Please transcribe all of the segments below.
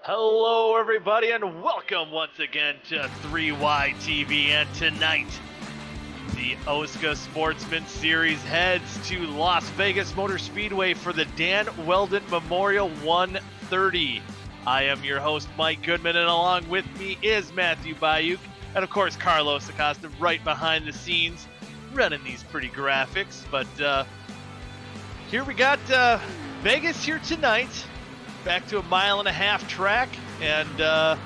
Hello, everybody, and welcome once again to 3Y TV. And tonight, the OSCA Sportsman Series heads to Las Vegas Motor Speedway for the Dan Wheldon Memorial 130. I am your host, Mike Goodman, and along with me is Matthew Bayuk, and of course, Carlos Acosta, right behind the scenes, running these pretty graphics. But here we got Vegas here tonight. Back to a 1.5 mile track, and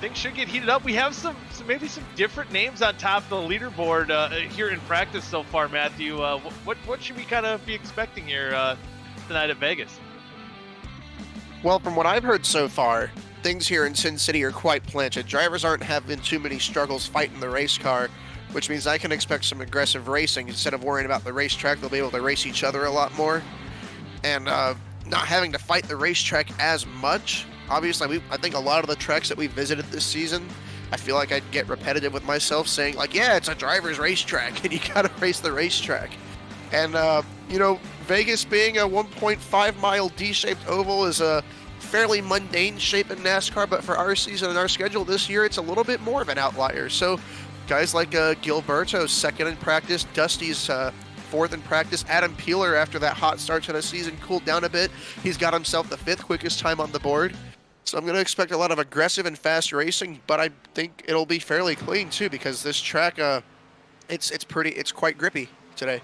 things should get heated up. We have maybe some different names on top of the leaderboard here in practice so far, Matthew. What should we kind of be expecting here tonight at Vegas? Well, from what I've heard so far, things here in Sin City are quite planted. Drivers aren't having too many struggles fighting the race car, which means I can expect some aggressive racing. Instead of worrying about the racetrack, they'll be able to race each other a lot more. And not having to fight the racetrack as much. Obviously, I think a lot of the tracks that we visited this season, I feel like I'd get repetitive with myself saying, like, yeah, it's a driver's racetrack, and you gotta race the racetrack. And, Vegas being a 1.5 mile D-shaped oval is a fairly mundane shape in NASCAR, but for our season and our schedule this year, it's a little bit more of an outlier. So guys like Gilberto's second in practice, Dusty's fourth in practice. Adam Peeler, after that hot start to the season, cooled down a bit. He's got himself the 5th quickest time on the board. So I'm going to expect a lot of aggressive and fast racing, but I think it'll be fairly clean too, because this track, it's quite grippy today.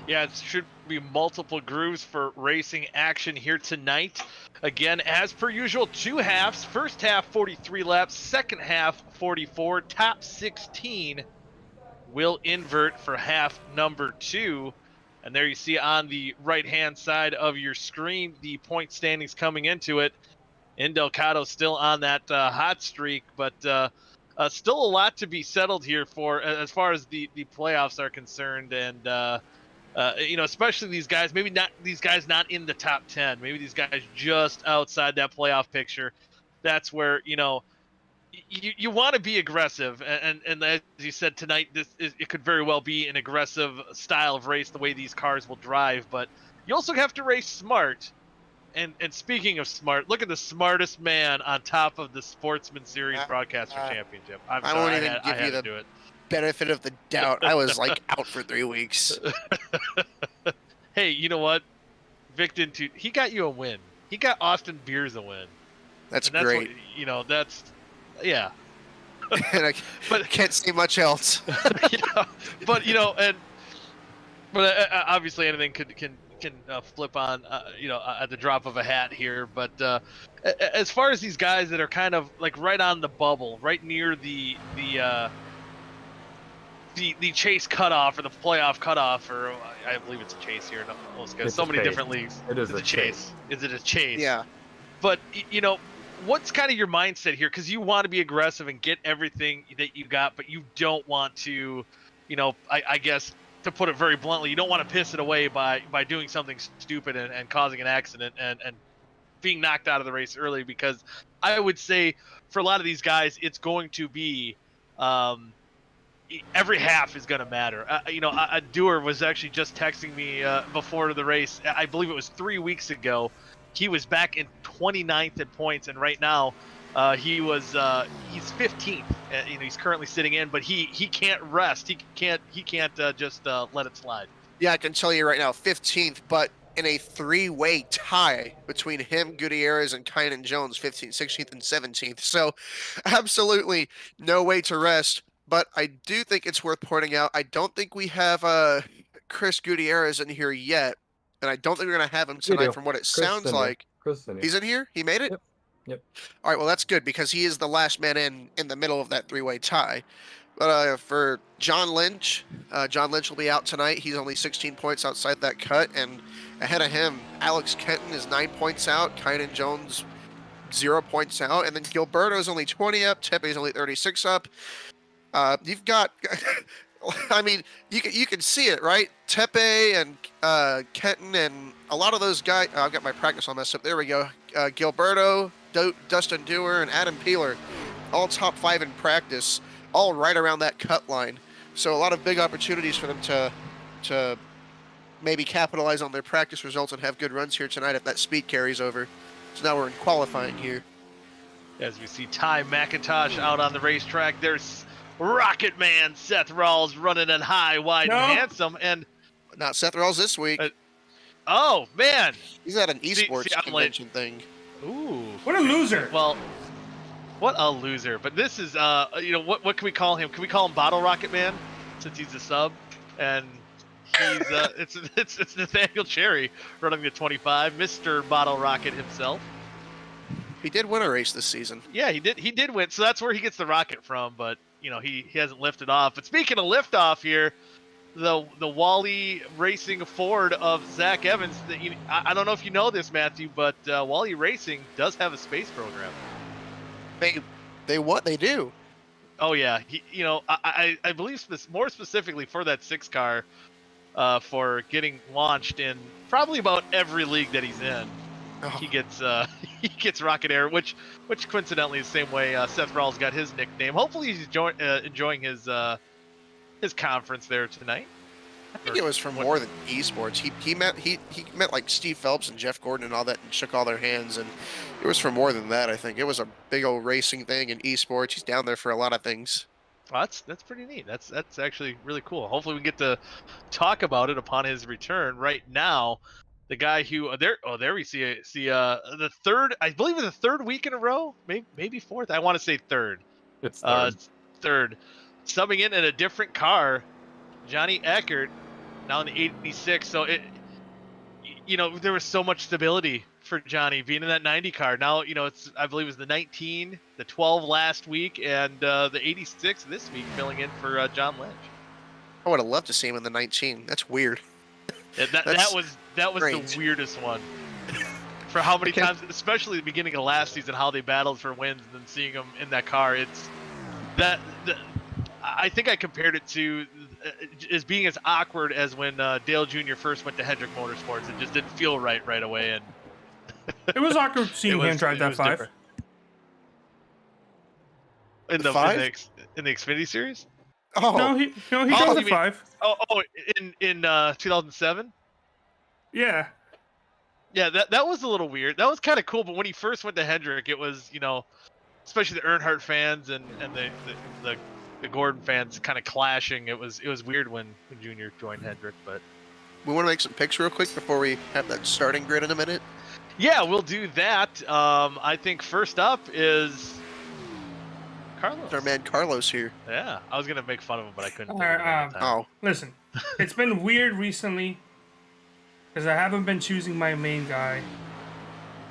Yeah, it should be multiple grooves for racing action here tonight. Again, as per usual, 2 halves. First half, 43 laps. Second half, 44. Top 16 will invert for half number 2. And there you see on the right-hand side of your screen the point standings coming into it. Delgado still on that hot streak, but still a lot to be settled here for as far as the playoffs are concerned. And especially these guys, maybe not these guys not in the top 10, maybe these guys just outside that playoff picture. That's where, you want to be aggressive, and as you said tonight, it could very well be an aggressive style of race, the way these cars will drive, but you also have to race smart. And speaking of smart, look at the smartest man on top of the Sportsman Series Broadcaster Championship. I won't even give you the benefit of the doubt. I was like out for 3 weeks. Hey, you know what? Vic didn't. He got you a win. He got Austin Beers a win. That's great. What, that's. Yeah. And I can't say much else. But obviously anything can flip on at the drop of a hat here. But as far as these guys that are kind of like right on the bubble, right near the chase cutoff or the playoff cutoff, or I believe it's a chase here. So many different leagues. It is a chase. Is it a chase? Yeah. But what's kind of your mindset here? Because you want to be aggressive and get everything that you got, but you don't want to, I guess, to put it very bluntly, you don't want to piss it away by doing something stupid and causing an accident and being knocked out of the race early. Because I would say for a lot of these guys, it's going to be every half is going to matter. Dewar was actually just texting me before the race. I believe it was 3 weeks ago. He was back in 29th in points, and right now he's 15th. He's currently sitting in, but he can't rest. He can't just let it slide. Yeah, I can tell you right now, 15th, but in a 3-way tie between him, Gutierrez, and Kynan Jones, 15th, 16th, and 17th. So absolutely no way to rest. But I do think it's worth pointing out, I don't think we have Chris Gutierrez in here yet. And I don't think we're going to have him tonight from what it sounds like. He's in here? He made it? Yep. All right, well, that's good because he is the last man in the middle of that 3-way tie. But for John Lynch will be out tonight. He's only 16 points outside that cut. And ahead of him, Alex Kenton is 9 points out. Kynan Jones, 0 points out. And then Gilberto's only 20 up. Tepe's only 36 up. You've got... I mean, you can see it, right? Tepe and Kenton and a lot of those guys. I've got my practice all messed up. There we go. Gilberto, Dustin Dewar, and Adam Peeler, all top 5 in practice, all right around that cut line. So a lot of big opportunities for them to maybe capitalize on their practice results and have good runs here tonight if that speed carries over. So now we're in qualifying here. As we see Ty McIntosh out on the racetrack, there's Rocket Man Seth Rawls running it high, wide, and handsome. And not Seth Rawls this week. Oh, man. He's at an esports convention thing. Ooh. What a loser. Well, what a loser. But this is, what can we call him? Can we call him Bottle Rocket Man since he's a sub? And he's, it's Nathaniel Cherry running the 25, Mr. Bottle Rocket himself. He did win a race this season. Yeah, he did win. So that's where he gets the rocket from. But, he hasn't lifted off. But speaking of lift off here, the Wally Racing Ford of Zach Evans. I don't know if you know this, Matthew, but Wally Racing does have a space program. They do? Oh yeah, I believe more specifically for that 6 car, for getting launched in probably about every league that he's in. Oh. He gets Rocket Air, which coincidentally is the same way Seth Rawls got his nickname. Hopefully he's enjoying his conference there tonight. I think it was for more than esports. He met like Steve Phelps and Jeff Gordon and all that, and shook all their hands, and it was for more than that. I think it was a big old racing thing in esports. He's down there for a lot of things. Well, that's pretty neat. That's actually really cool. Hopefully we get to talk about it upon his return. Right now, the guy who there we see the third, I believe it's the third week in a row, maybe fourth. I want to say third. It's third. Third. Subbing in a different car, Johnny Eckert, now in the 86. So there was so much stability for Johnny being in that 90 car. Now, I believe it was the 19, the 12 last week, and the 86 this week, filling in for John Lynch. I would have loved to see him in the 19. That's weird. Yeah, that was the weirdest one. For how many times, especially the beginning of last season, how they battled for wins, and then seeing him in that car, I think I compared it to as being as awkward as when Dale Jr. first went to Hendrick Motorsports. It just didn't feel right away, and it was awkward seeing him drive that 5. Different. In the 5? In the Xfinity Series? Oh no, he drove the 5. Oh, in 2007. Yeah. Yeah, that was a little weird. That was kind of cool, but when he first went to Hendrick, it was especially the Earnhardt fans and the Gordon fans kind of clashing. It was weird when Junior joined Hendrick, but we want to make some picks real quick before we have that starting grid in a minute. Yeah, we'll do that. I think first up is Carlos. Our man Carlos here. Yeah, I was gonna make fun of him, but I couldn't. Listen, it's been weird recently because I haven't been choosing my main guy,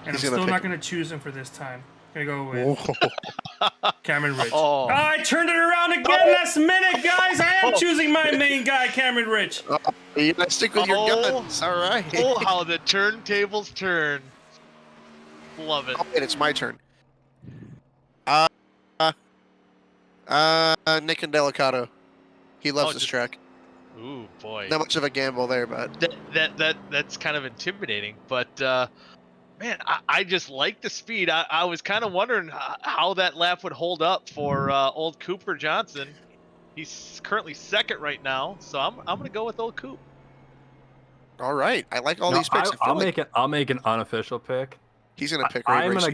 and I'm still not gonna choose him for this time. I'm gonna go with Cameron Rich. Oh. I turned it around again last minute, guys. I am choosing my main guy, Cameron Rich. You gotta stick with your guns. All right. Oh, how the turntables turn. Love it. Oh, wait, it's my turn. Nick and Delicato. He loves this track. Ooh, boy. Not much of a gamble there, but that's kind of intimidating. But man, I just like the speed. I was kind of wondering how that lap would hold up for old Cooper Johnson. He's currently second right now, so I'm gonna go with old Coop. All right, I like all these picks. I'll make an unofficial pick. He's gonna pick. I'm gonna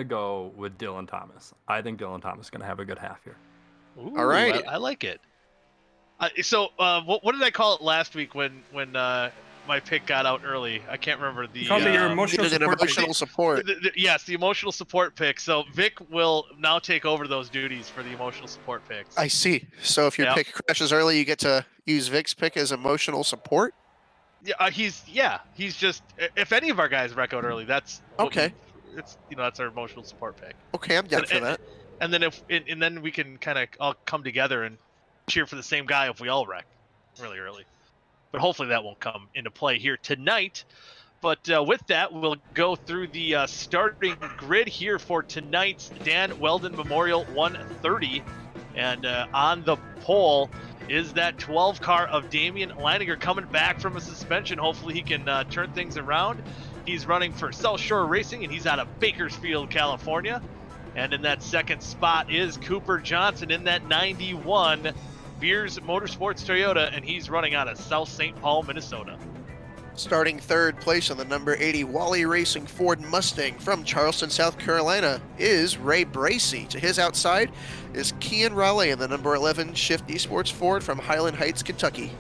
go with Dylan Thomas. I think Dylan Thomas is gonna have a good half here. Ooh, all right, I like it. So what did I call it last week when my pick got out early? I can't remember the. Your emotional support. Yes, the emotional support pick. So Vic will now take over those duties for the emotional support picks. I see. So if your pick crashes early, you get to use Vic's pick as emotional support. Yeah, he's just, if any of our guys wreck out early, that's okay. It's that's our emotional support pick. Okay, I'm down for that. And then then we can kind of all come together and cheer for the same guy if we all wreck really early. But hopefully that won't come into play here tonight. But with that, we'll go through the starting grid here for tonight's Dan Wheldon Memorial 130. And on the pole is that 12 car of Damian Leininger coming back from a suspension. Hopefully he can turn things around. He's running for South Shore Racing, and he's out of Bakersfield, California. And in that second spot is Cooper Johnson in that 91 Beers Motorsports Toyota, and he's running out of South St. Paul, Minnesota. Starting third place on the number 80 Wally Racing Ford Mustang from Charleston, South Carolina is Ray Bracey. To his outside is Kian Raleigh in the number 11 Shift Esports Ford from Highland Heights, Kentucky.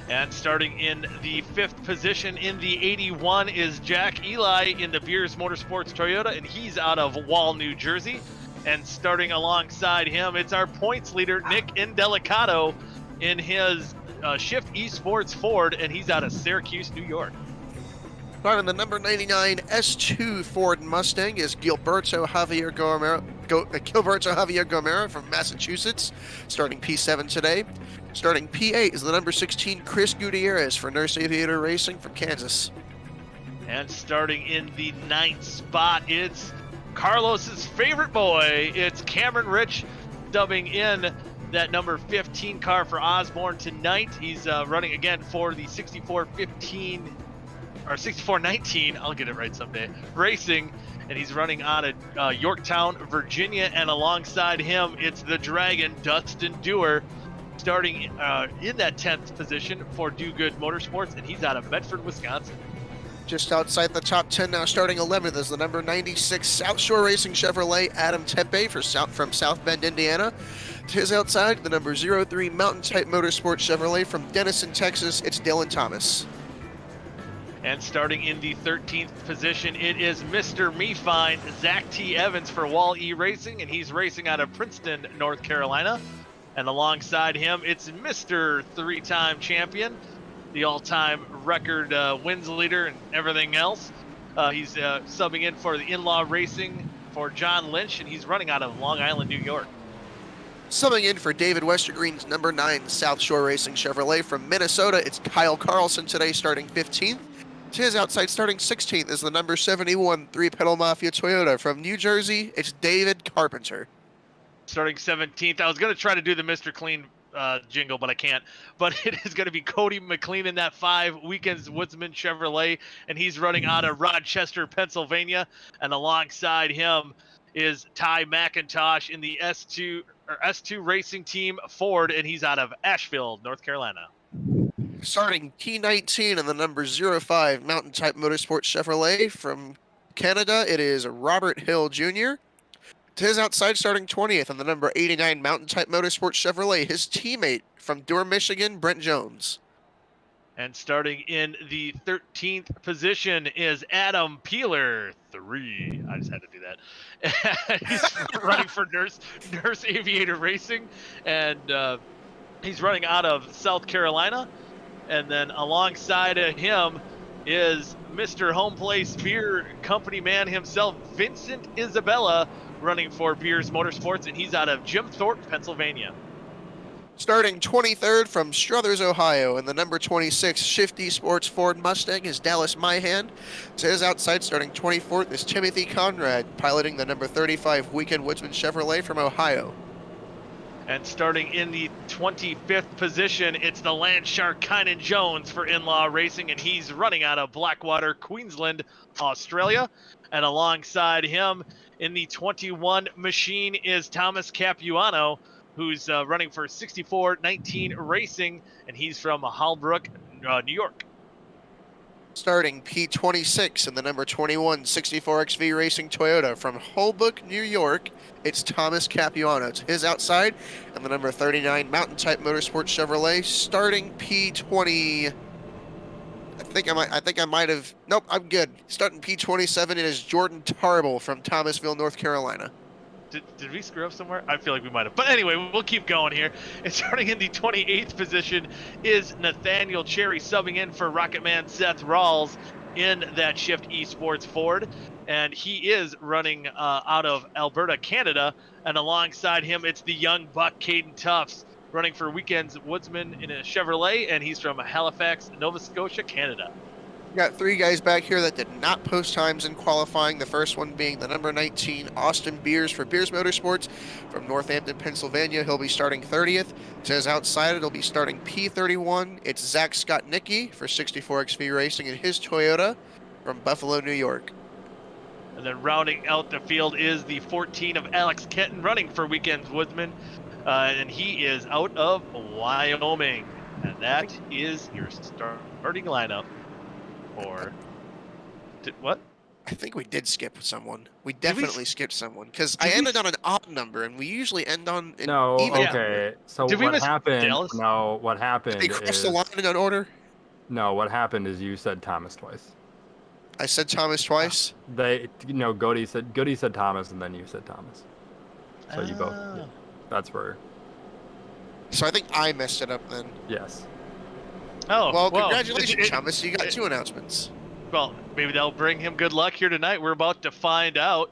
And starting in the 5th position in the 81 is Jack Eli in the Beers Motorsports Toyota, and he's out of Wall, New Jersey. And starting alongside him, it's our points leader, Nick Indelicato, in his Shift Esports Ford, and he's out of Syracuse, New York. Driving the number 99 S2 Ford Mustang is Gilberto Javier Gomera from Massachusetts, starting P7 today. Starting P8 is the number 16 Chris Gutierrez for Nurse Aviator Racing from Kansas. And starting in the 9th spot, it's Carlos's favorite boy. It's Cameron Rich dubbing in that number 15 car for Osborne tonight. He's running again for the 6415 or 6419. I'll get it right someday. Racing, and he's running out of Yorktown, Virginia. And alongside him, it's the Dragon, Dustin Dewar, starting in that 10th position for Do Good Motorsports, and he's out of Medford, Wisconsin. Just outside the top 10 now, starting 11th is the number 96 South Shore Racing Chevrolet Adam Tempe from South Bend, Indiana. To his outside, the number 03 Mountain Type Motorsports Chevrolet from Denison, Texas, it's Dylan Thomas. And starting in the 13th position, it is Mr. Me Fine, Zach T. Evans for Wall E Racing, and he's racing out of Princeton, North Carolina. And alongside him, it's Mr. 3-time champion, the all-time record wins leader and everything else. He's subbing in for the In-Law Racing for John Lynch, and he's running out of Long Island, New York. Subbing in for David Westergreen's number 9 South Shore Racing Chevrolet from Minnesota, it's Kyle Carlson today, starting 15th. To his outside, starting 16th, is the number 71 Three-Pedal Mafia Toyota from New Jersey, it's David Carpenter. Starting 17th, I was going to try to do the Mr. Clean jingle, but I can't. But it is going to be Cody McLean in that 5 Weekends Woodsman Chevrolet, and he's running out of Rochester, Pennsylvania. And alongside him is Ty McIntosh in the S2 Racing Team Ford, and he's out of Asheville, North Carolina. Starting T19 in the number 05 Mountain Type Motorsports Chevrolet from Canada, it is Robert Hill Jr. To his outside, starting 20th in the number 89 Mountain Type Motorsports Chevrolet, his teammate from Durham, Michigan, Brent Jones. And starting in the 13th position is Adam Peeler, 3. I just had to do that. He's running for Nurse Aviator Racing, and he's running out of South Carolina. And then alongside of him is Mr. Home Place Beer Company man himself, Vincent Isabella, running for Beers Motorsports, and he's out of Jim Thorpe, Pennsylvania. Starting 23rd from Struthers, Ohio, in the number 26 Shifty Sports Ford Mustang is Dallas Myhan. To his outside, starting 24th is Timothy Conrad, piloting the number 35 Weekend Woodsman Chevrolet from Ohio. And starting in the 25th position, it's the Landshark Kynan Jones for In-Law Racing, and he's running out of Blackwater, Queensland, Australia. And alongside him in the 21 machine is Thomas Capuano, who's running for 6419 Racing, and he's from Holbrook, New York. Starting P26 in the number 21 64XV Racing Toyota from Holbrook, New York, it's Thomas Capuano. To his outside, and the number 39 Mountain Type Motorsports Chevrolet, starting P20. I think I might have. Nope, I'm good. Starting P27, it is Jordan Tarble from Thomasville, North Carolina. Did we screw up somewhere? I feel like we might have. But anyway, we'll keep going here. And starting in the 28th position is Nathaniel Cherry, subbing in for Rocketman Seth Rawls in that Shift Esports Ford. And he is running out of Alberta, Canada. And alongside him, it's the young buck, Caden Tufts, running for Weekends Woodsman in a Chevrolet. And he's from Halifax, Nova Scotia, Canada. Got 3 guys back here that did not post times in qualifying. The first one being the number 19 Austin Beers for Beers Motorsports from Northampton, Pennsylvania. He'll be starting 30th. To his outside, it'll be starting P31. It's Zach Scott Nicky for 64XV Racing in his Toyota from Buffalo, New York. And then rounding out the field is the 14 of Alex Kenton, running for Weekends Woodsman, and he is out of Wyoming. And that is your starting lineup for... What? I think we did skip someone. We definitely skipped someone because I Did we ended on an odd number, and we usually end on an No, even Yeah. number. okay. So Did we what miss happened? Dallas? No, what Did happened they cross the is line in an order? no. What happened is you said Thomas twice. I said Thomas twice. Goody said Thomas, and then you said Thomas. So you both. Oh. Yeah, that's where. So I think I messed it up then. Yes. Oh, Well, congratulations, Thomas. You got it- two announcements. Well, maybe that'll bring him good luck here tonight. We're about to find out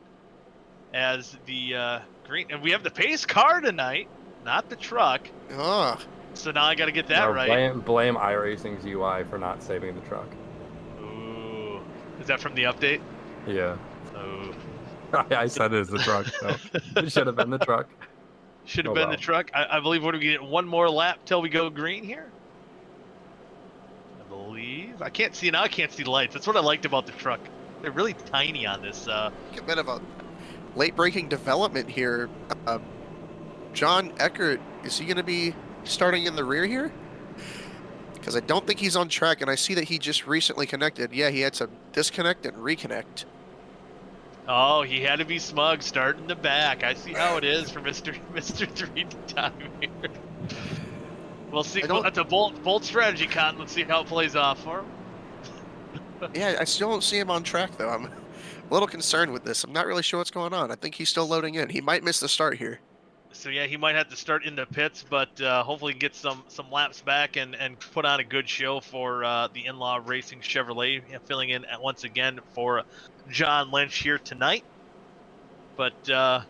as the green... And we have the pace car tonight, not the truck. Oh, So now I got to get that No, right. Blame iRacing's UI for not saving the truck. Ooh. Is that from the update? Yeah. Oh. I said it as the truck, so it should have been the truck. Should have Oh, been well. the truck. I believe we're going to get one more lap till we go green here. I believe. I can't see now. I can't see the lights. That's what I liked about the truck. They're really tiny on this. a bit of a late-breaking development here. John Eckert, is he going to be starting in the rear here? Because I don't think he's on track, and I see that he just recently connected. Yeah, he had to disconnect and reconnect. Oh, he had to be smug, starting the back. I see how it is for Mr. 3-time here. We'll see. Well, that's a bold strategy, Cotton. Let's see how it plays off for him. Yeah, I still don't see him on track, though. I'm a little concerned with this. I'm not really sure what's going on. I think he's still loading in. He might miss the start here. So yeah, he might have to start in the pits, but hopefully get some laps back and put on a good show for the In-Law Racing Chevrolet, filling in once again for John Lynch here tonight. But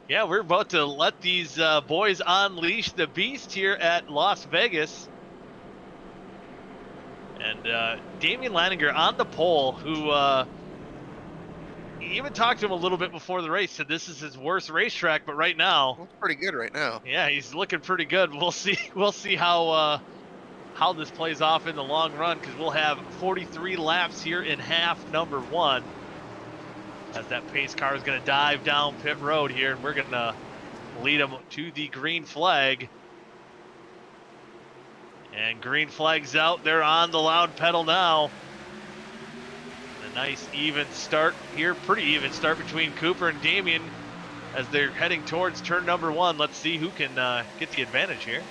yeah, we're about to let these boys unleash the beast here at Las Vegas. And Damian Lanninger on the pole, who even talked to him a little bit before the race, said this is his worst racetrack, but right now, Well, pretty good right now. yeah, he's looking pretty good. We'll see how this plays off in the long run, because we'll have 43 laps here in half number one, as that pace car is going to dive down pit road here, and we're going to lead them to the green flag. And green flag's out. They're on the loud pedal now. A nice even start here, pretty even start between Cooper and Damian as they're heading towards turn number one. Let's see who can get the advantage here.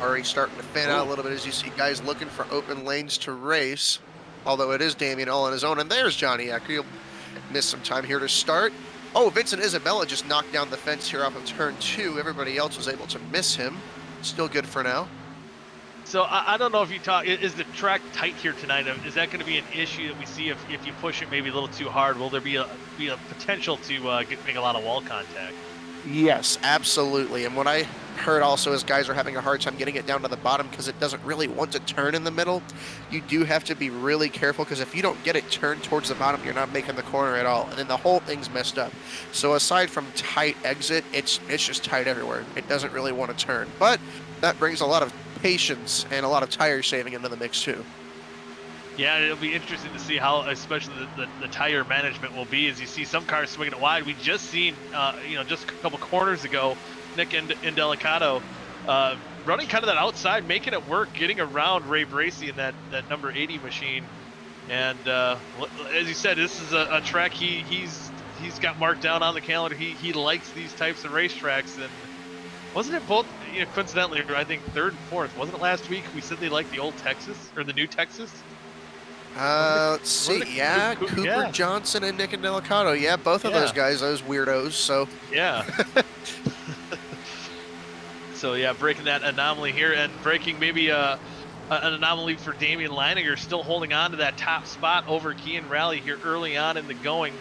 Already starting to fan out a little bit as you see guys looking for open lanes to race. Although it is Damian all on his own. And there's Johnny Ecker. He'll miss some time here to start. Oh, Vincent Isabella just knocked down the fence here off of turn two. Everybody else was able to miss him. Still good for now. So I don't know if you talk, is the track tight here tonight? Is that going to be an issue that we see if you push it maybe a little too hard? Will there be a potential to make a lot of wall contact? Yes, absolutely. And what I heard also is guys are having a hard time getting it down to the bottom because it doesn't really want to turn in the middle. You do have to be really careful because if you don't get it turned towards the bottom, you're not making the corner at all. And then the whole thing's messed up. So aside from tight exit, it's just tight everywhere. It doesn't really want to turn. But that brings a lot of patience and a lot of tire saving into the mix too. Yeah, it'll be interesting to see how, especially the tire management will be, as you see some cars swinging it wide. We just seen, just a couple corners ago, Nick Indelicato running kind of that outside, making it work, getting around Ray Bracey in that number 80 machine. And as you said, this is a track he's got marked down on the calendar. He likes these types of racetracks, and wasn't it both? Coincidentally, I think third and fourth. Wasn't it last week we said they liked the old Texas or the new Texas? Let's see. Yeah, Cooper Johnson and Nick Indelicato. Yeah, both of those guys, those weirdos. So yeah. So yeah, breaking that anomaly here and breaking maybe an anomaly for Damian Leininger, still holding on to that top spot over Kean Rally here early on in the going.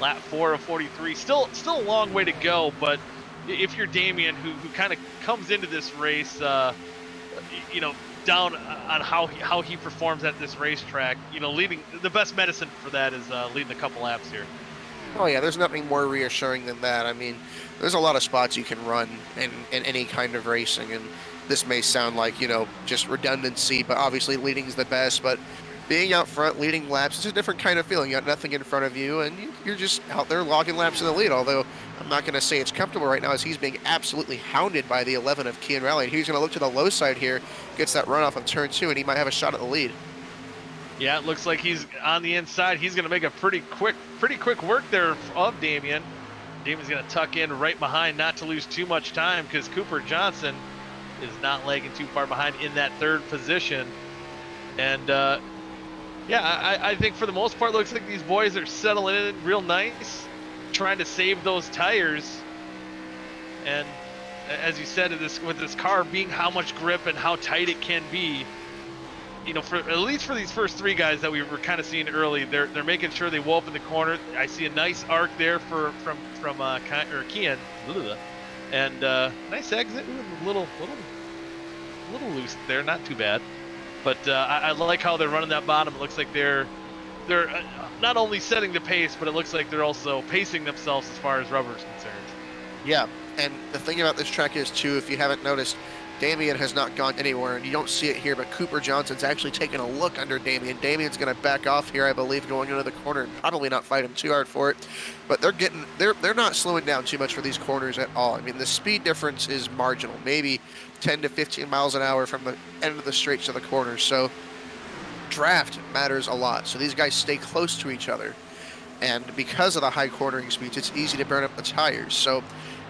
Lap 4 of 43. Still a long way to go, but if you're Damian, who kind of comes into this race, down on how he performs at this racetrack, leading, the best medicine for that is leading a couple laps here. Oh yeah, there's nothing more reassuring than that. I mean, there's a lot of spots you can run in any kind of racing, and this may sound like, just redundancy, but obviously leading is the best. But being out front, leading laps, it's a different kind of feeling. You got nothing in front of you, and you're just out there logging laps in the lead. Although I'm not going to say it's comfortable right now, as he's being absolutely hounded by the 11 of Kian Rally. And he's going to look to the low side here, gets that runoff on turn 2, and he might have a shot at the lead. Yeah, it looks like he's on the inside. He's going to make a pretty quick work there of Damian. Damian's going to tuck in right behind, not to lose too much time, because Cooper Johnson is not lagging too far behind in that third position. And yeah, I think for the most part, it looks like these boys are settling in real nice, trying to save those tires. And as you said, with this car being how much grip and how tight it can be, you know, for at least for these first 3 guys that we were kind of seeing early, they're making sure they whoa up in the corner. I see a nice arc there from Kian, and nice exit, a little loose there, not too bad. But I like how they're running that bottom. It looks like they're not only setting the pace, but it looks like they're also pacing themselves as far as rubber is concerned. Yeah, and the thing about this track is, too, if you haven't noticed, Damian has not gone anywhere, and you don't see it here, but Cooper Johnson's actually taking a look under Damian. Damian's going to back off here, I believe, going into the corner, and probably not fight him too hard for it. But they're not slowing down too much for these corners at all. I mean, the speed difference is marginal, maybe 10 to 15 miles an hour from the end of the straight to the corner. So draft matters a lot. So these guys stay close to each other, and because of the high cornering speeds, it's easy to burn up the tires. So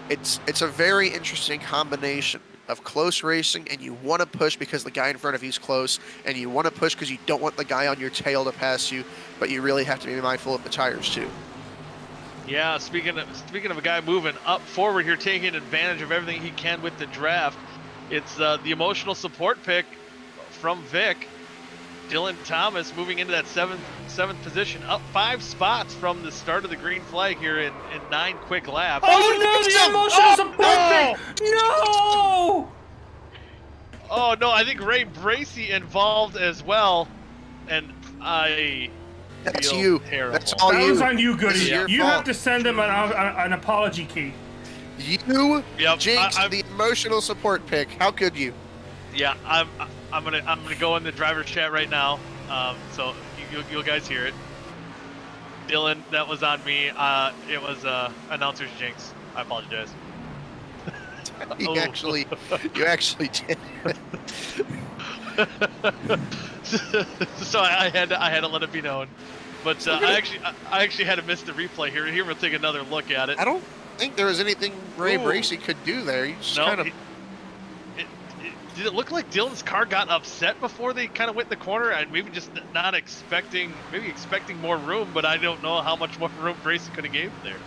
it's a very interesting combination of close racing, and you want to push because the guy in front of you is close, and you want to push because you don't want the guy on your tail to pass you, but you really have to be mindful of the tires too. Yeah, speaking of a guy moving up forward here, taking advantage of everything he can with the draft, it's the emotional support pick from Vic. Dylan Thomas moving into that seventh position, up 5 spots from the start of the green flag here in 9 quick laps. Oh no, the emotional support pick! No! Oh no, I think Ray Bracey involved as well, and That's feel you. terrible. That's all That you. was on you, Goody. Your You fault. have to send them an apology key. You Yep, jinxed the emotional support pick. How could you? Yeah, I'm gonna go in the driver's chat right now, so you guys hear it. Dylan, that was on me. It was announcer's jinx. I apologize. You actually did. So I had to let it be known, but I actually had to miss the replay here. Here we'll take another look at it. I don't think there was anything Ray Bracey could do there. He just kind of. Did it look like Dylan's car got upset before they kind of went in the corner? And maybe just not expecting more room, but I don't know how much more room Bracey could have gave there.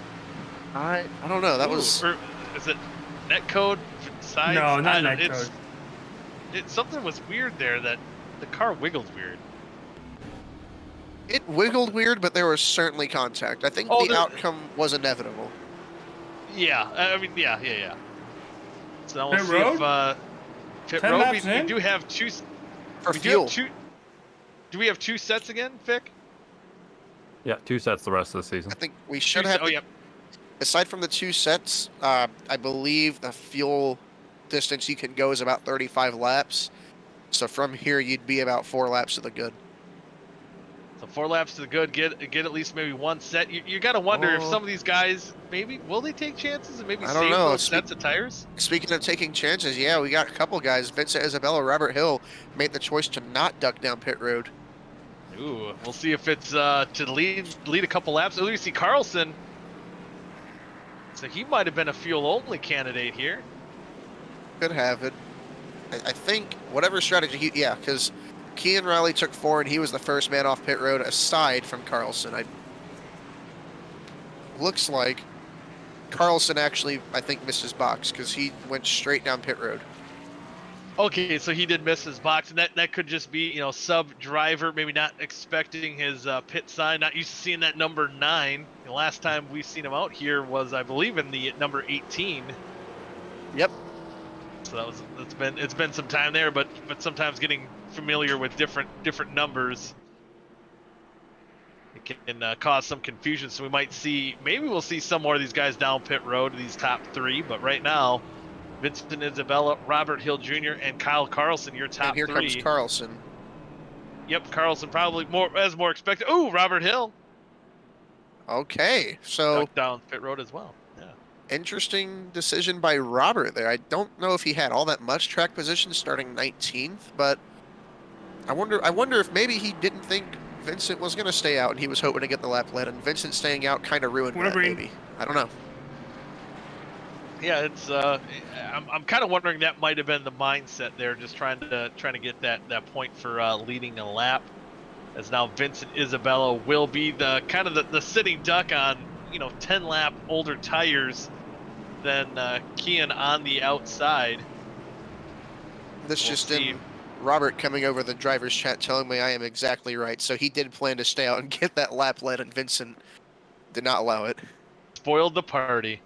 I don't know. That was. Or is it netcode sides? No, not netcode. Something was weird there, that the car wiggled weird. It wiggled weird, but there was certainly contact. I think the outcome was inevitable. Yeah, I mean, yeah. So now we'll Pit see road? if pit 10 road. laps We in? do have two. For we fuel. Do we have 2 sets again, Vic? Yeah, 2 sets the rest of the season. I think we should have. Oh, yeah. Aside from the 2 sets, I believe the fuel distance you can go is about 35 laps. So from here, you'd be about 4 laps to the good. So 4 laps to the good, get at least maybe 1 set. You got to wonder if some of these guys, maybe, will they take chances and maybe I don't save know. those sets of tires? Speaking of taking chances, yeah, we got a couple guys. Vincent Isabella, Robert Hill made the choice to not duck down pit road. Ooh, we'll see if it's to lead a couple laps. Oh, you see Carlson. So he might have been a fuel-only candidate here. Could have it. I think whatever strategy because Kian Riley took 4 and he was the first man off pit road aside from Carlson. Looks like Carlson actually, I think, missed his box because he went straight down pit road. Okay, so he did miss his box, and that could just be, sub driver, maybe not expecting his pit sign, not used to seeing that number 9. The last time we've seen him out here was, I believe, in the number 18. Yep. So it's been some time there, but sometimes getting familiar with different numbers, it can cause some confusion. So maybe we'll see some more of these guys down pit road, these top 3. But right now, Vincent Isabella, Robert Hill Jr., and Kyle Carlson, your top 3. And here comes Carlson. Yep, Carlson probably more expected. Ooh, Robert Hill Okay, so ducked down pit road as well. Yeah. interesting decision by Robert there. I don't know if he had all that much track position starting 19th, but I wonder if maybe he didn't think Vincent was going to stay out and he was hoping to get the lap led, and Vincent staying out kind of ruined that, maybe. I don't know. Yeah, it's I'm kind of wondering that might have been the mindset there, just trying to get that point for leading a lap. As now Vincent Isabella will be the kind of the sitting duck on 10 lap older tires than Kian on the outside. This just in, Robert coming over the driver's chat telling me I am exactly right. So he did plan to stay out and get that lap led, and Vincent did not allow it. Spoiled the party.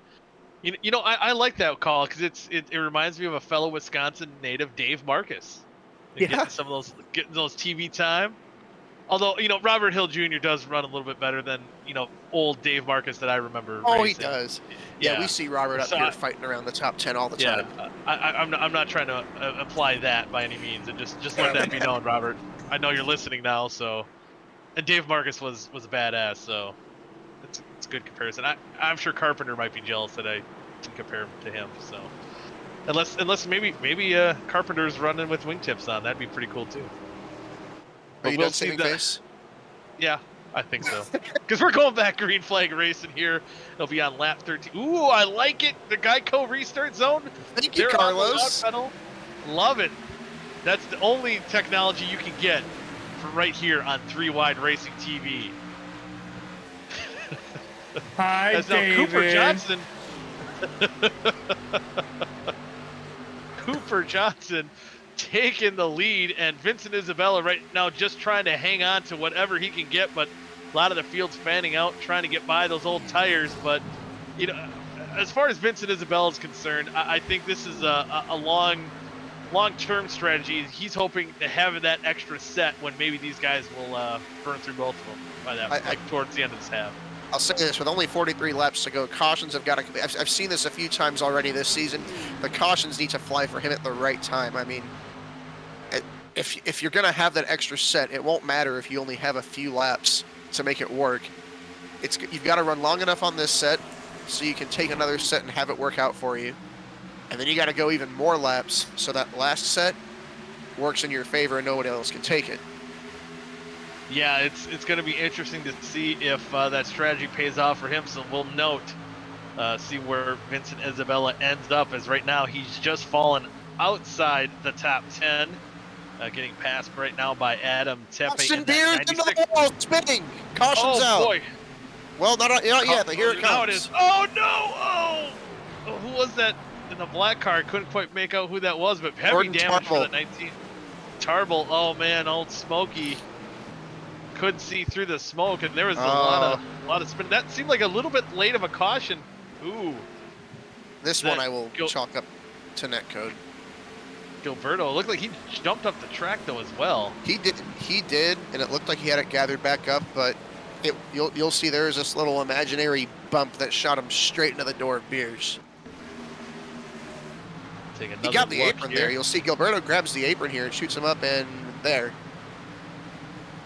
I like that call because it reminds me of a fellow Wisconsin native, Dave Marcus. Yeah. Getting those TV time. Although, Robert Hill Jr. does run a little bit better than, old Dave Marcus that I remember Oh, racing. He does. Yeah, we see Robert up here fighting around the top 10 all the time. I'm not trying to imply that by any means, and just let that be known, Robert. I know you're listening now, so. And Dave Marcus was a badass, so it's a good comparison. I'm sure Carpenter might be jealous that I can compare him to him, so. Unless maybe Carpenter's running with wingtips on, that'd be pretty cool too. Are you done saving face? Yeah, I think so. Because we're going back green flag racing here. It'll be on lap 13. Ooh, I like it. The Geico restart zone. Thank you, Carlos. Love it. That's the only technology you can get from right here on 3 Wide Racing TV. Hi, as now David. Cooper Johnson. Cooper Johnson taking the lead, and Vincent Isabella right now just trying to hang on to whatever he can get, but a lot of the field's fanning out, trying to get by those old tires. But as far as Vincent Isabella is concerned, I think this is a long-term strategy. He's hoping to have that extra set when maybe these guys will burn through both of them by that towards the end of this half. I'll say this, with only 43 laps to go, cautions have got to... I've seen this a few times already this season. The cautions need to fly for him at the right time. I mean, if you're going to have that extra set, it won't matter if you only have a few laps to make it work. You've got to run long enough on this set so you can take another set and have it work out for you. And then you got to go even more laps so that last set works in your favor and nobody else can take it. Yeah, it's going to be interesting to see if that strategy pays off for him. So we'll see where Vincent Isabella ends up, as right now he's just fallen outside the top 10, getting passed right now by Adam Tepe. Austin Beers into the wall, spinning. Caution's out. Oh boy. Well, not yet, but here it comes. Now it is. Oh no! Oh, who was that in the black car? Couldn't quite make out who that was, but heavy Gordon damage Tarble. for the 19. Tarble. Oh man, old Smokey. Couldn't see through the smoke, and there was a lot of spin. That seemed like a little bit late of a caution. Ooh. This one I will chalk up to netcode. Gilberto looked like he jumped up the track though as well. He did, and it looked like he had it gathered back up, but you'll see there is this little imaginary bump that shot him straight into the door of Beers. Take another he got the look apron here. there. You'll see Gilberto grabs the apron here and shoots him up, and there.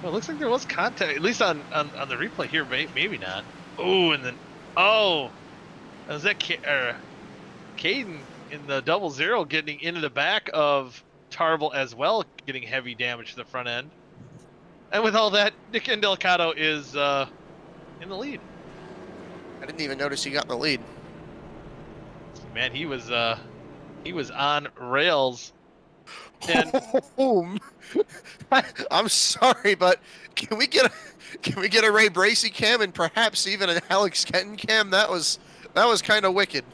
Well, it looks like there was contact, at least on the replay here. Maybe not. Oh, and then was that Caden in the 00 getting into the back of Tarble as well, getting heavy damage to the front end. And with all that, Nick Indelicato is in the lead. I didn't even notice he got the lead. Man, he was on rails. And I'm sorry, but can we get a Ray Bracey cam and perhaps even an Alex Kenton cam? That was kind of wicked,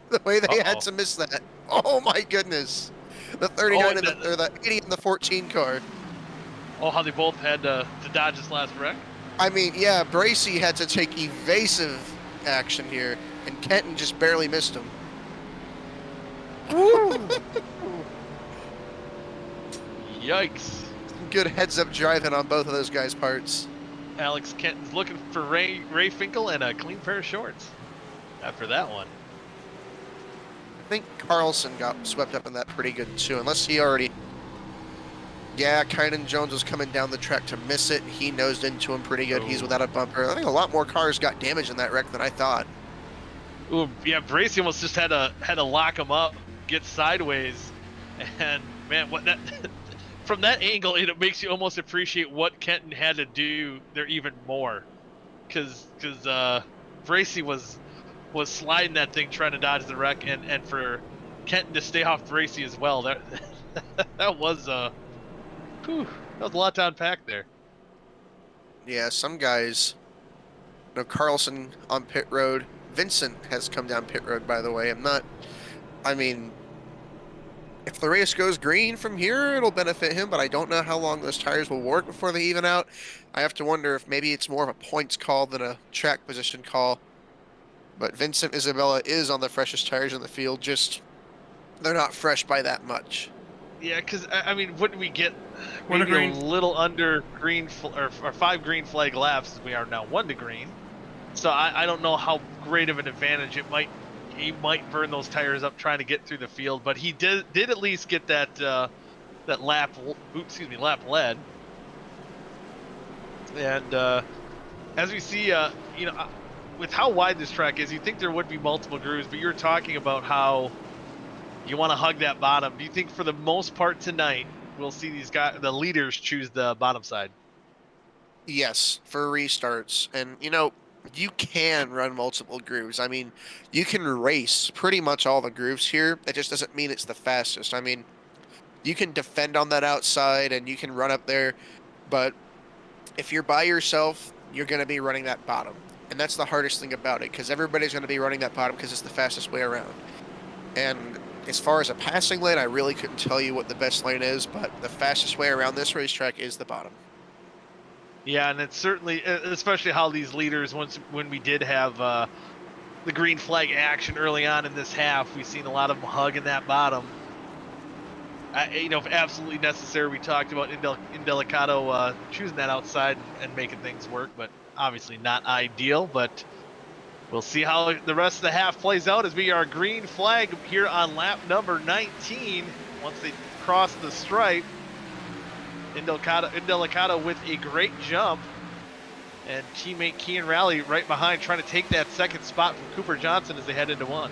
the way they had to miss that. Oh my goodness, the 39 or the 80 in the 14 car. Oh, how they both had to dodge this last wreck. I mean, yeah, Bracey had to take evasive action here, and Kenton just barely missed him. Yikes. Good heads-up driving on both of those guys' parts. Alex Kenton's looking for Ray Finkel and a clean pair of shorts after that one. I think Carlson got swept up in that pretty good too, unless he already... Yeah, Kynan Jones was coming down the track to miss it. He nosed into him pretty good. He's without a bumper. I think a lot more cars got damaged in that wreck than I thought. Ooh, yeah, Bracy almost just had to lock him up, get sideways, and man, what that from that angle, it makes you almost appreciate what Kenton had to do there even more, because Bracy was sliding that thing trying to dodge the wreck, and for Kenton to stay off Bracy as well. That that was whew, that was a lot to unpack there. Yeah, some guys. No, Carlson on pit road. Vincent has come down pit road, by the way. I mean, if the race goes green from here, it'll benefit him, but I don't know how long those tires will work before they even out. I have to wonder if maybe it's more of a points call than a track position call. But Vincent Isabella is on the freshest tires in the field, just they're not fresh by that much. Yeah, because I mean, wouldn't we get maybe a little under green or 5 green flag laps? We are now 1 to green, so I don't know how great of an advantage it might. He might burn those tires up trying to get through the field, but he did at least get that lap lead. And as we see, you know, with how wide this track is, you'd think there would be multiple grooves, but you're talking about how you want to hug that bottom. Do you think for the most part tonight we'll see these guys, the leaders, choose the bottom side? Yes, for restarts. And, you know, you can run multiple grooves. I mean, you can race pretty much all the grooves here. That just doesn't mean it's the fastest. I mean, you can defend on that outside and you can run up there, but if you're by yourself, you're going to be running that bottom. And that's the hardest thing about it, because everybody's going to be running that bottom because it's the fastest way around. And as far as a passing lane, I really couldn't tell you what the best lane is, but the fastest way around this racetrack is the bottom. Yeah, and it's certainly, especially how these leaders, when we did have the green flag action early on in this half, we've seen a lot of them hugging that bottom. You know, if absolutely necessary, we talked about Indelicato choosing that outside and making things work, but obviously not ideal. But we'll see how the rest of the half plays out as we are green flag here on lap number 19. Once they cross the stripe, Indelicato with a great jump, and teammate Kean Rally right behind, trying to take that second spot from Cooper Johnson as they head into 1.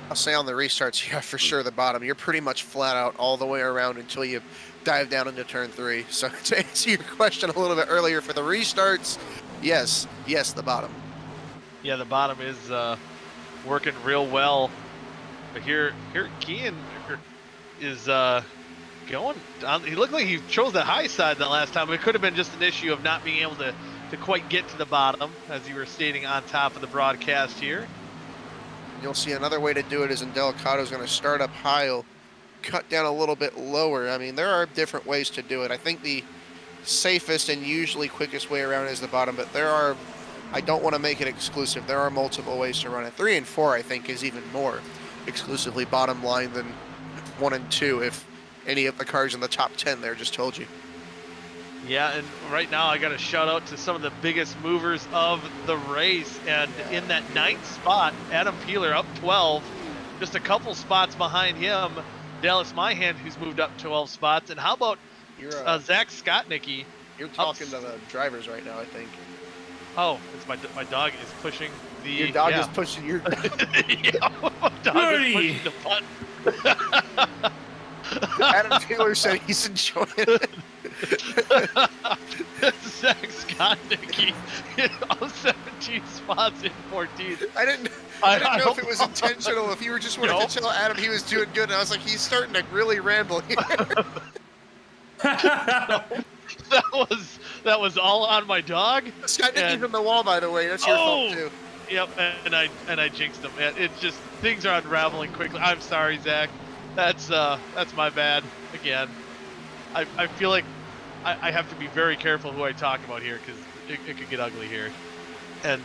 I'll say on the restarts, yeah, for sure the bottom. You're pretty much flat out all the way around until you dive down into turn 3. So to answer your question a little bit earlier, for the restarts, yes, the bottom. Yeah, the bottom is working real well. But here Kean is going down. He looked like he chose the high side that last time. It could have been just an issue of not being able to quite get to the bottom, as you were stating on top of the broadcast here. You'll see another way to do it is Indelicato's going to start up high, he'll cut down a little bit lower. I mean, there are different ways to do it. I think the safest and usually quickest way around is the bottom, but I don't want to make it exclusive. There are multiple ways to run it. 3 and 4, I think, is even more exclusively bottom line than 1 and 2, if any of the cars in the top 10 there just told you. Yeah, and right now I got to shout out to some of the biggest movers of the race. And in that 9th spot, Adam Peeler up 12, just a couple spots behind him, Dallas Myhan, who's moved up 12 spots. And how about Zach Skotnicki? You're talking to the drivers right now, I think. Oh, it's my dog is pushing the... Your dog is pushing your... Yeah, my dog is pushing the button. Adam Taylor said he's enjoying it. Zach Skotnicki of 17 spots in 14th. I didn't know if it was intentional, if you were just wanting to tell Adam he was doing good, and I was like, he's starting to really ramble here. That was all on my dog. Skotnicki's on the wall, by the way. That's your fault too. Yep, and I jinxed him. It's just, things are unraveling quickly. I'm sorry, Zach. That's my bad again. I feel like I have to be very careful who I talk about here, because it could get ugly here. And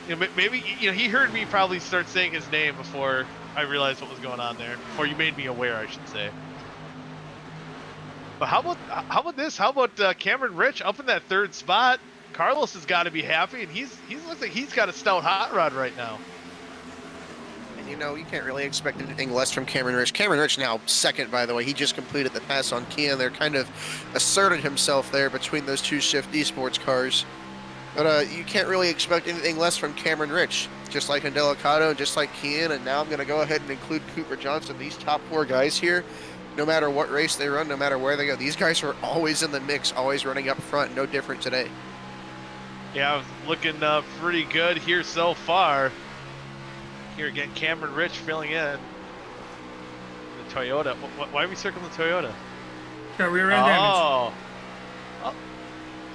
you know, maybe he heard me probably start saying his name before I realized what was going on there, or you made me aware, I should say. But how about this? How about Cameron Rich up in that 3rd spot? Carlos has got to be happy, and he looks like he's got a stout hot rod right now. you know, you can't really expect anything less from Cameron Rich. Cameron Rich now second, by the way. He just completed the pass on Kian. They're kind of asserted himself there between those two Shift Esports cars. But you can't really expect anything less from Cameron Rich. Just like Indelicato, just like Kian, and now I'm going to go ahead and include Cooper Johnson. These top 4 guys here, no matter what race they run, no matter where they go, these guys are always in the mix, always running up front. No different today. Yeah, looking pretty good here so far. Here again, Cameron Rich filling in. The Toyota. Why are we circling the Toyota? Got rear end damage.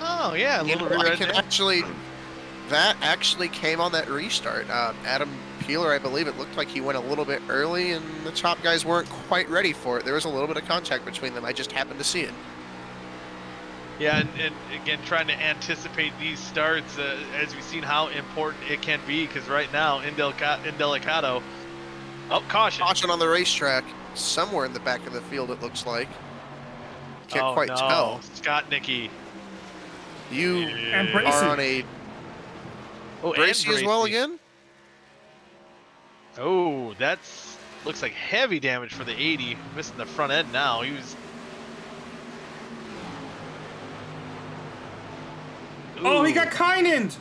Oh, yeah, a You little know, rear I can end. actually, that actually came on that restart. Adam Peeler, I believe it looked like he went a little bit early, and the top guys weren't quite ready for it. There was a little bit of contact between them. I just happened to see it. Yeah, and again, trying to anticipate these starts, as we've seen how important it can be, because right now, Indelicato, caution. Caution on the racetrack, somewhere in the back of the field, it looks like. Can't quite tell. Scott Nicky. You And are Bracey. on a Oh, Bracey as well again? Oh, that's looks like heavy damage for the 80. Missing the front end now. He was. Oh, he Ooh. got Kynan.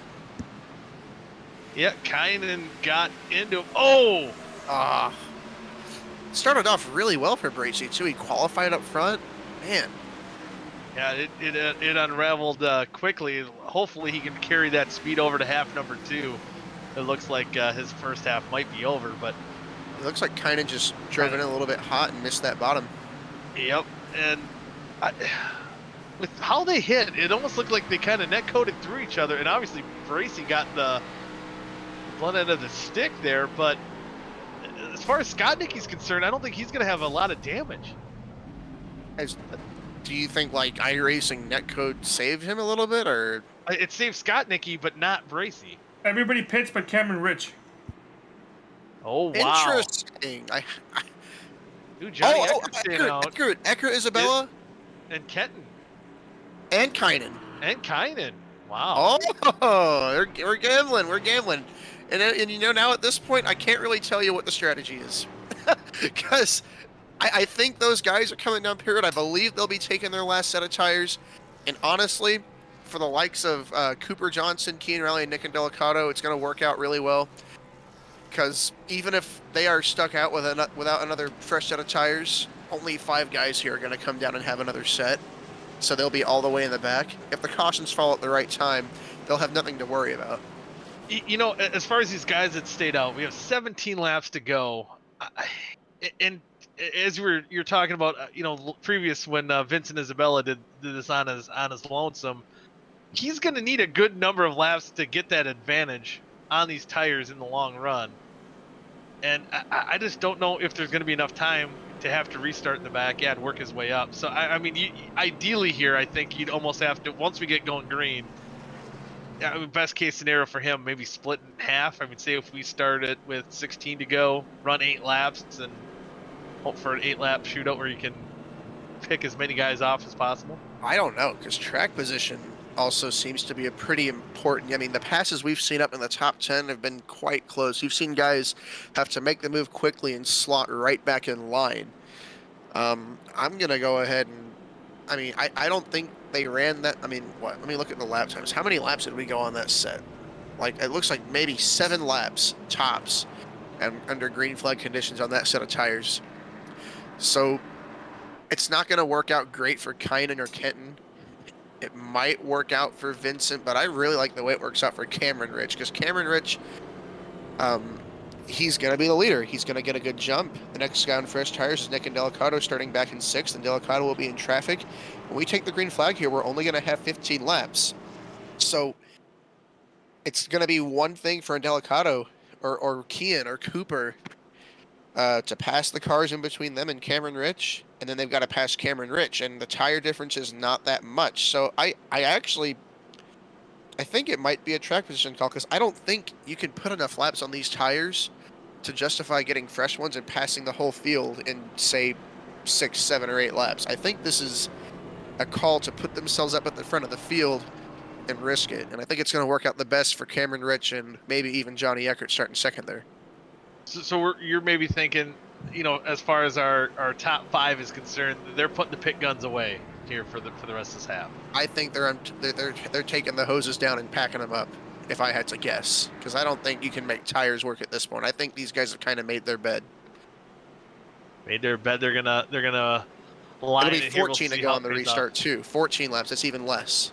Yeah, Kynan got into. Oh! Started off really well for Bracey, too. He qualified up front. Man, Yeah, it unraveled quickly. Hopefully, he can carry that speed over to half number 2. It looks like his first half might be over, but. it looks like Kynan just drove in a little bit hot and missed that bottom. Yep, and with how they hit, it almost looked like they kind of net coated through each other, and obviously Bracey got the blunt end of the stick there, but as far as Scott Nicky's concerned, I don't think he's going to have a lot of damage. Do you think, like, iRacing netcode saved him a little bit, or? It saved Scott Nicky, but not Bracey. Everybody pits but Cameron Rich. Oh, wow. Interesting. Dude, Johnny Eckert's staying out. Eckert, Isabella, And Kenton. and Kynan. And Kynan. Wow. Oh, we're gambling. We're gambling. And you know, now at this point, I can't really tell you what the strategy is. Because I think those guys are coming down period. I believe they'll be taking their last set of tires. And honestly, for the likes of Cooper Johnson, Keen Raleigh, and Nick Indelicato, it's going to work out really well. Because even if they are stuck out without another fresh set of tires, only 5 guys here are going to come down and have another set. So they'll be all the way in the back. If the cautions fall at the right time, they'll have nothing to worry about. You know, as far as these guys that stayed out, we have 17 laps to go. And as you're talking about, you know, previous when Vincent Isabella did this on his lonesome, he's going to need a good number of laps to get that advantage on these tires in the long run. And I just don't know if there's going to be enough time to have to restart in the back, and work his way up. So, I mean, ideally here, I think you'd almost have to, once we get going green, best case scenario for him, maybe split in half. I mean, say if we start it with 16 to go, run 8 laps, and hope for an 8-lap shootout where you can pick as many guys off as possible. I don't know, because track position also seems to be a pretty important. I mean, the passes we've seen up in the top 10 have been quite close. You've seen guys have to make the move quickly and slot right back in line. I'm going to go ahead and, I mean, I don't think they ran that. I mean, what? Let me look at the lap times. How many laps did we go on that set? Like, it looks like maybe 7 laps tops and under green flag conditions on that set of tires. So it's not going to work out great for Kynan or Kenton. It might work out for Vincent, but I really like the way it works out for Cameron Rich, because Cameron Rich, he's going to be the leader. He's going to get a good jump. The next guy on fresh tires is Nick Indelicato, starting back in 6th, and Indelicato will be in traffic. When we take the green flag here, we're only going to have 15 laps. So it's going to be one thing for Indelicato or Kian or Cooper to pass the cars in between them and Cameron Rich, and then they've got to pass Cameron Rich, and the tire difference is not that much. So I think it might be a track position call, because I don't think you can put enough laps on these tires to justify getting fresh ones and passing the whole field in, say, 6, 7, or 8 laps. I think this is a call to put themselves up at the front of the field and risk it, and I think it's going to work out the best for Cameron Rich and maybe even Johnny Eckert starting second there. So you're maybe thinking, as far as our top 5 is concerned, they're putting the pit guns away here for the rest of this half. I think they're taking the hoses down and packing them up. If I had to guess, because I don't think you can make tires work at this point. I think these guys have kind of made their bed. Made their bed. They're gonna line It'll be it here. 14 to go on the restart too. 14 laps. That's even less.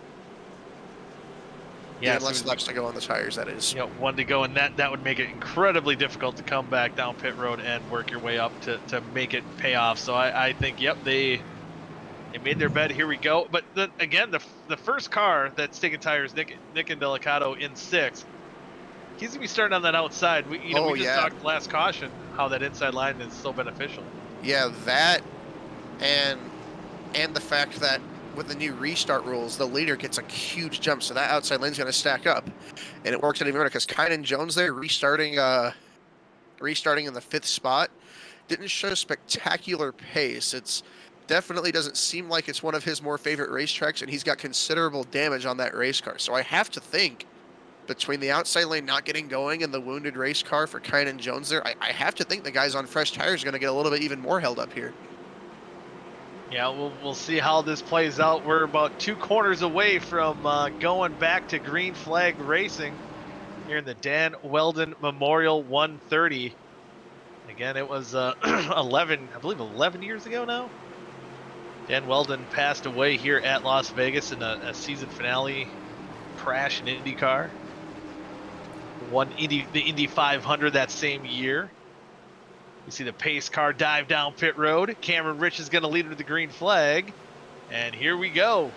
Yeah, even less laps to go on the tires. That is. 1 to go, and that would make it incredibly difficult to come back down pit road and work your way up to make it pay off. So I think, yep, they made their bed. Here we go. But then again, the first car that's taking tires, Nick and Delicato in 6th. He's gonna be starting on that outside. We just talked last caution how that inside line is so beneficial. Yeah, that and the fact that with the new restart rules, the leader gets a huge jump, so that outside lane's going to stack up, and it works out even better because Kynan Jones there restarting in the 5th spot didn't show spectacular pace. It's definitely doesn't seem like it's one of his more favorite racetracks, and he's got considerable damage on that race car. So I have to think between the outside lane not getting going and the wounded race car for Kynan Jones there, I have to think the guys on fresh tires are going to get a little bit even more held up here. Yeah, we'll see how this plays out. We're about 2 corners away from going back to green flag racing here in the Dan Wheldon Memorial 130. Again, it was 11 years ago now. Dan Wheldon passed away here at Las Vegas in a season finale crash in IndyCar. Won the Indy 500 that same year. You see the pace car dive down pit road. Cameron Rich is going to lead him to the green flag. And here we go.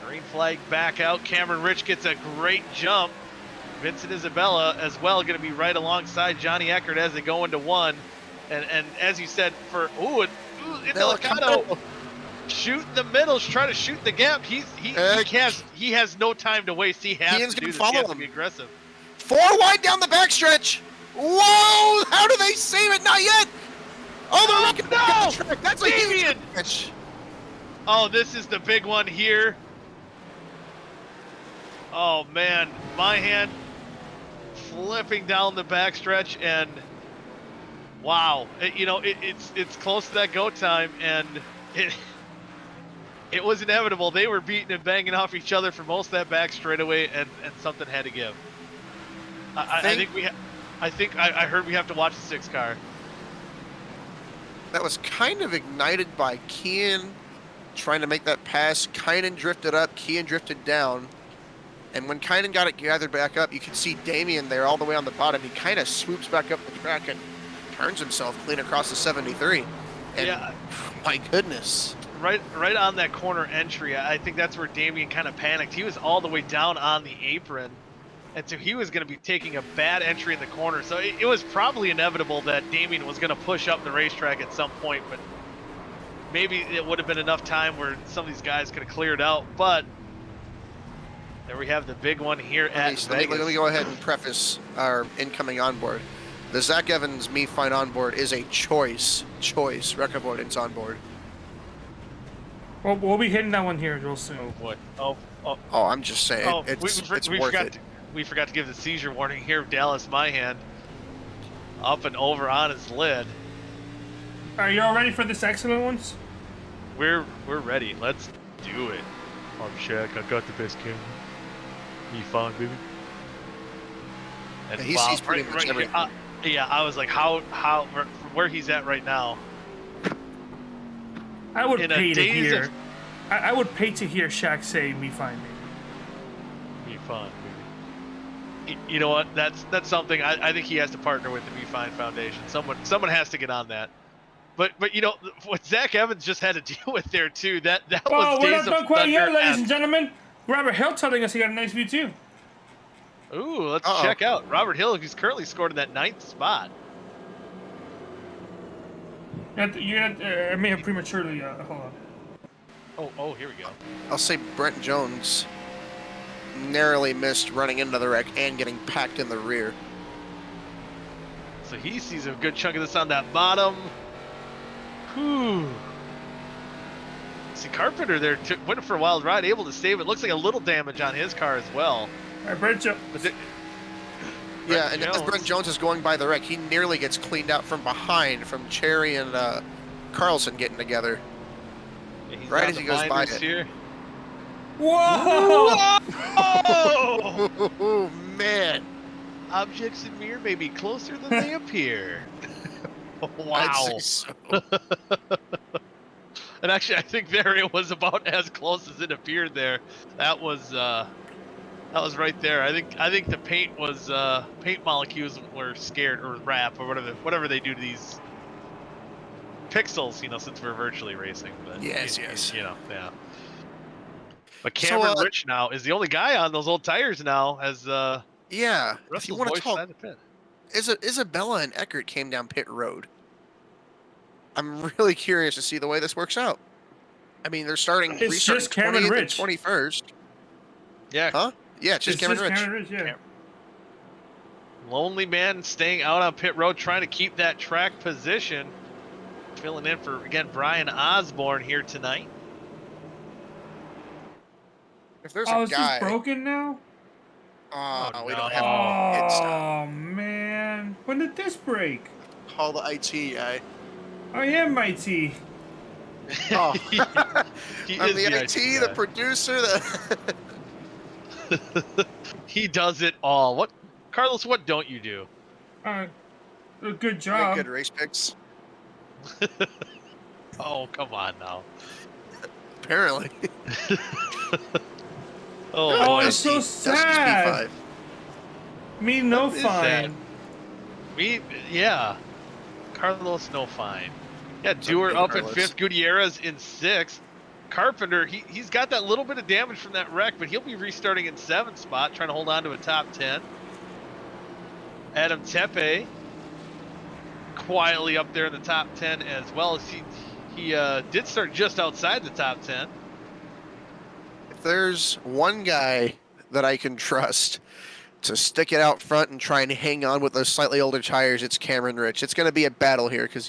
Green flag back out. Cameron Rich gets a great jump. Vincent Isabella as well going to be right alongside Johnny Eckert as they go into 1. And as you said, Delicato shoot in the middle, try to shoot the gap. He has no time to waste. He has to do this. He has to be aggressive. 4 wide down the backstretch. Whoa! How do they save it? Not yet. Oh, they're no! Track. That's Damien! a huge catch. Oh, this is the big one here. Oh man, my hand flipping down the backstretch, and wow, it's close to that go time, and it was inevitable. They were beating and banging off each other for most of that back straightaway, and something had to give. I heard we have to watch the 6 car. That was kind of ignited by Kean trying to make that pass. Kynan drifted up, Kean drifted down. And when Kynan got it gathered back up, you can see Damien there all the way on the bottom. He kind of swoops back up the track and turns himself clean across the 73. And yeah. My goodness. Right on that corner entry, I think that's where Damien kind of panicked. He was all the way down on the apron. And so he was going to be taking a bad entry in the corner. So it was probably inevitable that Damien was going to push up the racetrack at some point. But maybe it would have been enough time where some of these guys could have cleared out. But there we have the big one here at Vegas. Let me go ahead and preface our incoming onboard. The Zach Evans Me Fine onboard is a choice wreck avoidance onboard. Well, we'll be hitting that one here real soon. Oh boy. Oh, I'm just saying. It's worth it. We forgot to give the seizure warning here. Dallas Myhan up and over on his lid. Are you all ready for this excellent ones? We're ready. Let's do it. I'm Shaq. I got the best camera. Me fine, baby. And he sees pretty much everything. Yeah, I was like, how where he's at right now. I would pay to hear. I would pay to hear Shaq say, "Me fine, baby." Me fine, baby. You know what? That's something. I think he has to partner with the Me Fine Foundation. Someone has to get on that. But what Zach Evans just had to deal with there too. That was we're days not done of quite yet, thunder ladies and gentlemen. Robert Hill telling us he got a nice view too. Ooh, let's check out Robert Hill, who's currently scored in that 9th spot. I may have prematurely. Hold on. Oh, here we go. I'll say Brent Jones narrowly missed running into the wreck and getting packed in the rear. So he sees a good chunk of this on that bottom. Whew. See Carpenter there went for a wild ride, able to save it. Looks like a little damage on his car as well. All right, Brent Jones. Yeah, and as Brent Jones is going by the wreck, he nearly gets cleaned out from behind from Cherry and Carlson getting together. Yeah, right as he goes by it. Here. Whoa! Whoa! Oh, man. Objects in mirror may be closer than they appear. Wow. I'd say so. And actually, I think there it was about as close as it appeared there. That was right there. I think the paint was paint molecules were scared or wrap or whatever they do to these pixels, since we're virtually racing. But Yes. yeah. But Cameron Rich now is the only guy on those old tires now, as yeah. If you Russell's want to voice talk, side of the pit. Isabella and Eckert came down pit road. I'm really curious to see the way this works out. I mean, they're restarting just Cameron 20th Rich. and 21st. Yeah. Huh? Yeah, it's just Cameron Rich. Cameron Rich, yeah. Lonely man staying out on pit road, trying to keep that track position. Filling in for, again, Brian Osborne here tonight. If there's a is guy... this broken now? We no. don't have pit stop. Oh, man. When did this break? Call the IT guy. I am IT. Oh. He I'm is the IT, the producer, He does it all. What, Carlos, what don't you do? A good job. Make good race picks. Oh, come on now. Apparently. Oh, boy. It's so sad. Me no What is fine. Yeah. Carlos no fine. Yeah, Dewar up in 5th, Gutierrez in 6th. Carpenter, he's got that little bit of damage from that wreck, but he'll be restarting in 7th spot, trying to hold on to a top 10. Adam Tepe quietly up there in the top 10 as well, as he did start just outside the top 10. If there's one guy that I can trust to stick it out front and try and hang on with those slightly older tires, it's Cameron Rich. It's going to be a battle here because,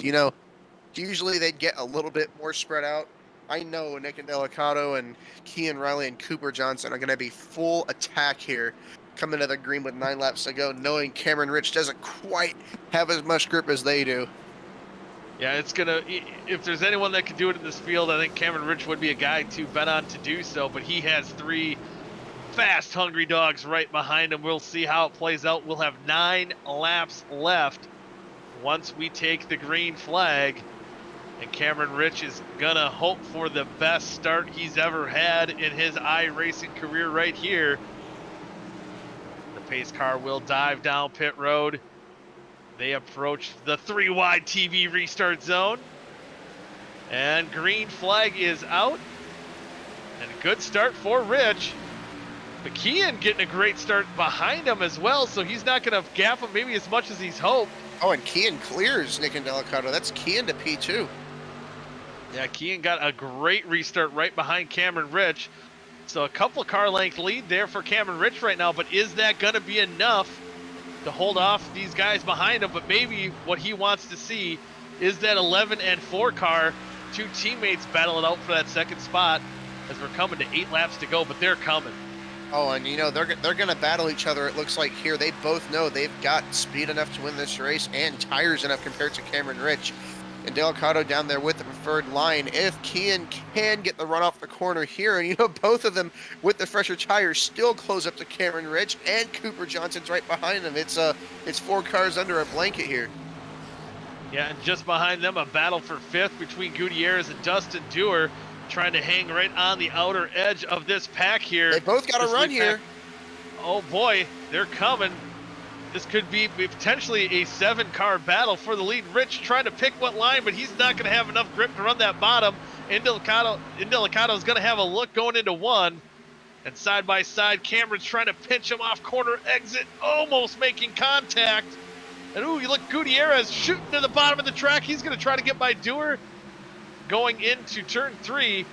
usually they get a little bit more spread out. I know Nick and Delicato and Kean Riley and Cooper Johnson are going to be full attack here coming to the green with 9 laps to go, knowing Cameron Rich doesn't quite have as much grip as they do. Yeah, it's going to, if there's anyone that could do it in this field, I think Cameron Rich would be a guy to bet on to do so, but he has 3 fast, hungry dogs right behind him. We'll see how it plays out. We'll have 9 laps left once we take the green flag. And Cameron Rich is going to hope for the best start he's ever had in his iRacing career right here. The pace car will dive down pit road. They approach the 3-wide TV restart zone. And green flag is out. And a good start for Rich. But Kean getting a great start behind him as well, so he's not going to gap him maybe as much as he's hoped. Oh, and Kean clears Nick and Delicato. That's Kean to P2. Yeah, Kean got a great restart right behind Cameron Rich. So a couple car length lead there for Cameron Rich right now, but is that going to be enough to hold off these guys behind him? But maybe what he wants to see is that 11 and 4 car, 2 teammates battle it out for that second spot as we're coming to 8 laps to go, but they're coming. Oh, and they're going to battle each other. It looks like here they both know they've got speed enough to win this race and tires enough compared to Cameron Rich. And Delicato down there with the preferred line. If Kean can get the run off the corner here, and both of them with the fresher tires still close up to Cameron Rich, and Cooper Johnson's right behind them. It's 4 cars under a blanket here. Yeah, and just behind them, a battle for 5th between Gutierrez and Dustin Dewar, trying to hang right on the outer edge of this pack here. They both got a run here. Oh boy, they're coming. This could be potentially a 7-car battle for the lead. Rich trying to pick what line, but he's not going to have enough grip to run that bottom. Indelicato is going to have a look going into 1. And side by side, Cameron's trying to pinch him off corner exit, almost making contact. And ooh, you look, Gutierrez shooting to the bottom of the track. He's going to try to get by Dewar going into turn 3.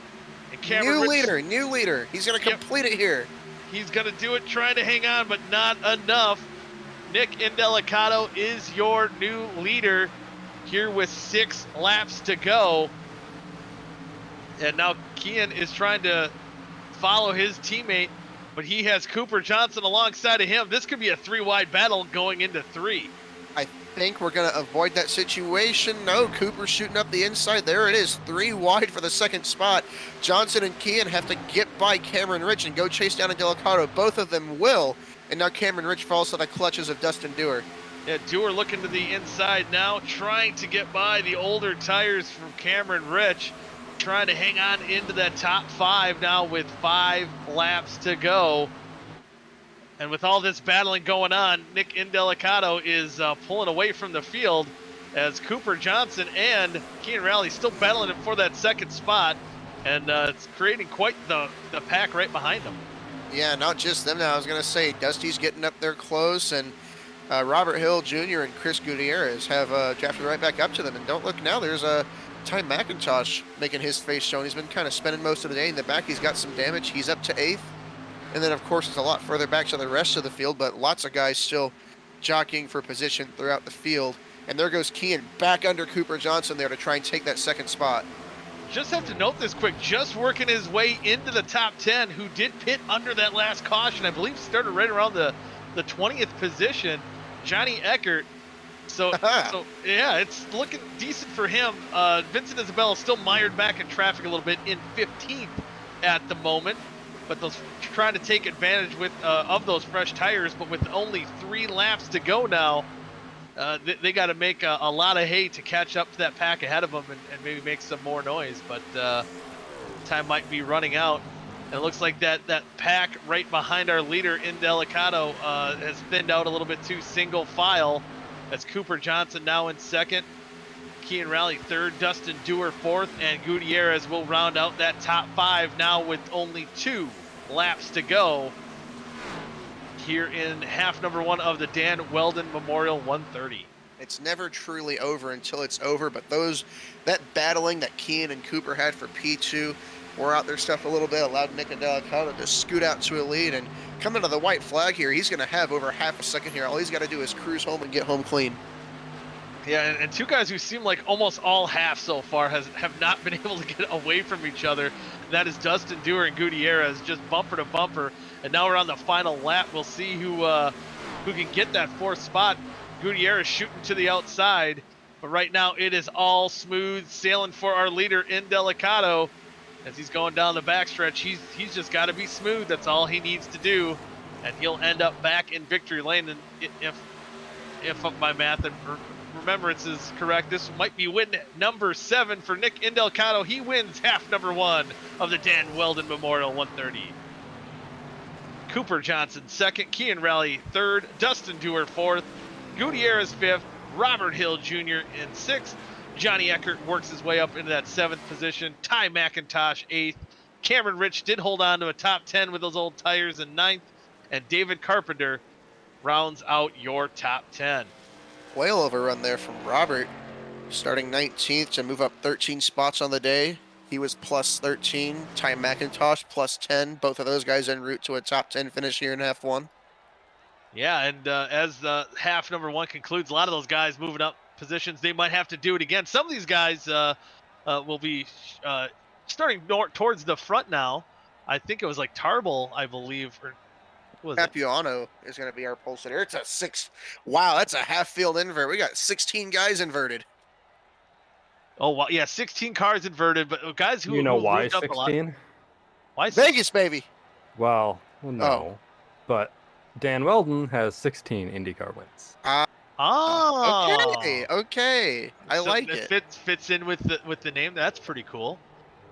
And Cameron new leader. He's going to complete it here. He's going to do it, trying to hang on, but not enough. Nick Indelicato is your new leader here with 6 laps to go. And now Kean is trying to follow his teammate but he has Cooper Johnson alongside of him. This could be a 3-wide battle going into 3. I think we're going to avoid that situation. No, Cooper's shooting up the inside. There it is, 3 wide for the second spot. Johnson and Kean have to get by Cameron Rich and go chase down Indelicato. Both of them will, and now Cameron Rich falls to the clutches of Dustin Dewar. Yeah, Dewar looking to the inside now, trying to get by the older tires from Cameron Rich, trying to hang on into that top 5 now with 5 laps to go. And with all this battling going on, Nick Indelicato is pulling away from the field as Cooper Johnson and Kean Rowley still battling him for that second spot. And it's creating quite the pack right behind them. Yeah, not just them now. I was going to say, Dusty's getting up there close, and Robert Hill Jr. and Chris Gutierrez have drafted right back up to them. And don't look now, there's Ty McIntosh making his face shown. He's been kind of spending most of the day in the back. He's got some damage. He's up to 8th. And then, of course, it's a lot further back to the rest of the field, but lots of guys still jockeying for position throughout the field. And there goes Kean back under Cooper Johnson there to try and take that second spot. Just have to note this quick, just working his way into the top 10, who did pit under that last caution. I believe started right around the 20th position, Johnny Eckert. So yeah, it's looking decent for him. Vincent Isabella still mired back in traffic a little bit in 15th at the moment. But those trying to take advantage of those fresh tires, but with only 3 laps to go now, they got to make a lot of hay to catch up to that pack ahead of them and maybe make some more noise. But time might be running out. And it looks like that pack right behind our leader, Indelicato, has thinned out a little bit too single file. That's Cooper Johnson now in second. Kean Rowley third, Dustin Dewar fourth, and Gutierrez will round out that top 5 now with only 2 laps to go here in half number 1 of the Dan Wheldon Memorial 130. It's never truly over until it's over, but that battling that Kean and Cooper had for P2 wore out their stuff a little bit, allowed Nick Indelicato to scoot out to a lead, and coming to the white flag here, he's going to have over half a second here. All he's got to do is cruise home and get home clean. Yeah, and 2 guys who seem like almost all half so far have not been able to get away from each other. That is Dustin Dewar and Gutierrez, just bumper to bumper. And now we're on the final lap. We'll see who can get that 4th spot. Gutierrez shooting to the outside, but right now it is all smooth sailing for our leader Indelicato as he's going down the backstretch. He's just got to be smooth. That's all he needs to do, and he'll end up back in victory lane. And if my math and remembrance is correct, this might be win number 7 for Nick Indelicato. He wins half number 1 of the Dan Wheldon Memorial 130. Cooper Johnson second, Kean Rowley third, Dustin Dewar fourth, Gutierrez 5th, Robert Hill Jr. in 6th. Johnny Eckert works his way up into that 7th position. Ty McIntosh 8th. Cameron Rich did hold on to a top 10 with those old tires in 9th. And David Carpenter rounds out your top 10. Whale overrun there from Robert, starting 19th to move up 13 spots on the day. He was plus 13. Ty McIntosh plus 10. Both of those guys en route to a top 10 finish here in half 1. Yeah, and as half number 1 concludes, a lot of those guys moving up positions, they might have to do it again. Some of these guys will be starting towards the front now. I think it was like Tarbell, I believe, or Capuano is going to be our pole sitter. It's a 6. Wow, that's a half field invert. We got 16 guys inverted. Oh, wow. Yeah, 16 cars inverted, but guys who why moved up 16? Why Vegas, baby. Well, no. Oh. But Dan Wheldon has 16 IndyCar wins. Okay. I like it. Fits in with the name. That's pretty cool.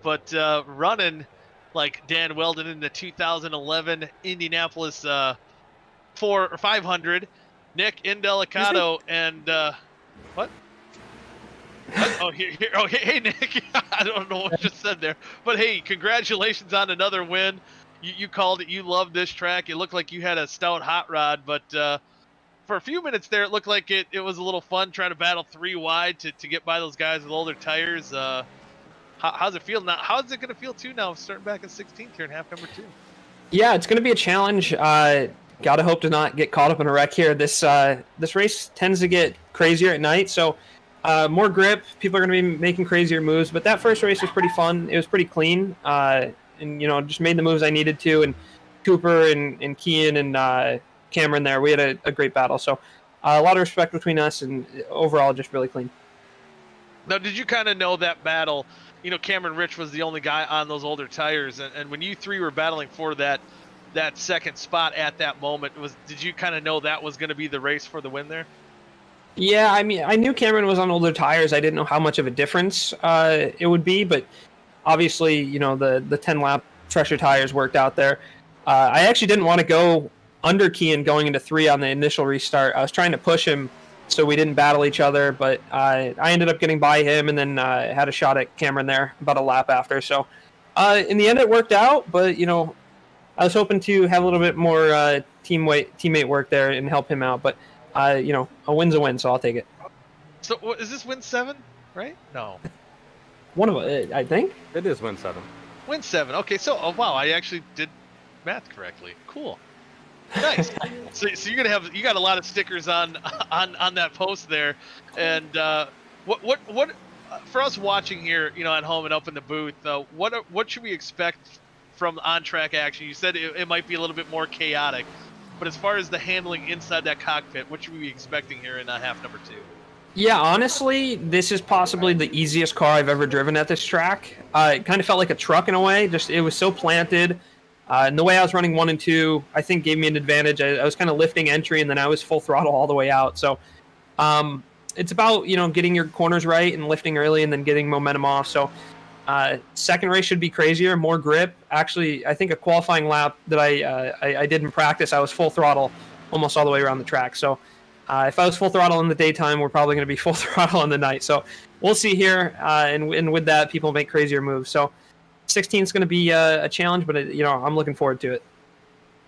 But running like Dan Wheldon in the 2011 Indianapolis 500, Nick Indelicato and what? Hey Nick, I don't know what I just said there, but hey, congratulations on another win. You called it. You loved this track. It looked like you had a stout hot rod, but for a few minutes there, it looked like it was a little fun trying to battle 3 wide to get by those guys with older tires. How's it feel now? How's it going to feel too now, starting back in 16th here in half number 2? Yeah, it's going to be a challenge. Gotta hope to not get caught up in a wreck here. This race tends to get crazier at night, so more grip. People are going to be making crazier moves, but that first race was pretty fun. It was pretty clean, and just made the moves I needed to. And Cooper and Kian and Cameron there. We had a great battle. So a lot of respect between us, and overall just really clean. Now, did you kind of know that battle? You know, Cameron Rich was the only guy on those older tires, and when you three were battling for that second spot at that moment, did you kind of know that was going to be the race for the win there? Yeah, I mean, I knew Cameron was on older tires. I didn't know how much of a difference it would be, but obviously, you know, the 10-lap fresher tires worked out there. I actually didn't want to go under Kian going into 3 on the initial restart. I was trying to push him so we didn't battle each other, but I ended up getting by him and then had a shot at Cameron there about a lap after. So in the end, it worked out, but, you know, I was hoping to have a little bit more teammate work there and help him out, but you know, a win's a win, so I'll take it. So is this win 7, right? No. One of it, I think. It is win 7. Win 7. Okay, so wow, I actually did math correctly. Cool. Nice. so you got a lot of stickers on that post there, and what for us watching here, you know, at home and up in the booth, what should we expect from on-track action? You said it might be a little bit more chaotic, but as far as the handling inside that cockpit, what should we be expecting here in half number 2? Yeah, honestly, this is possibly the easiest car I've ever driven at this track. It kind of felt like a truck in a way. Just it was so planted. And the way I was running 1 and 2, I think gave me an advantage. I was kind of lifting entry, and then I was full throttle all the way out. So it's about, you know, getting your corners right and lifting early and then getting momentum off. So second race should be crazier, more grip. Actually, I think a qualifying lap that I did in practice, I was full throttle almost all the way around the track. So if I was full throttle in the daytime, we're probably going to be full throttle in the night. So we'll see here. And with that, people make crazier moves. So 16 is going to be a challenge, but you know, I'm looking forward to it.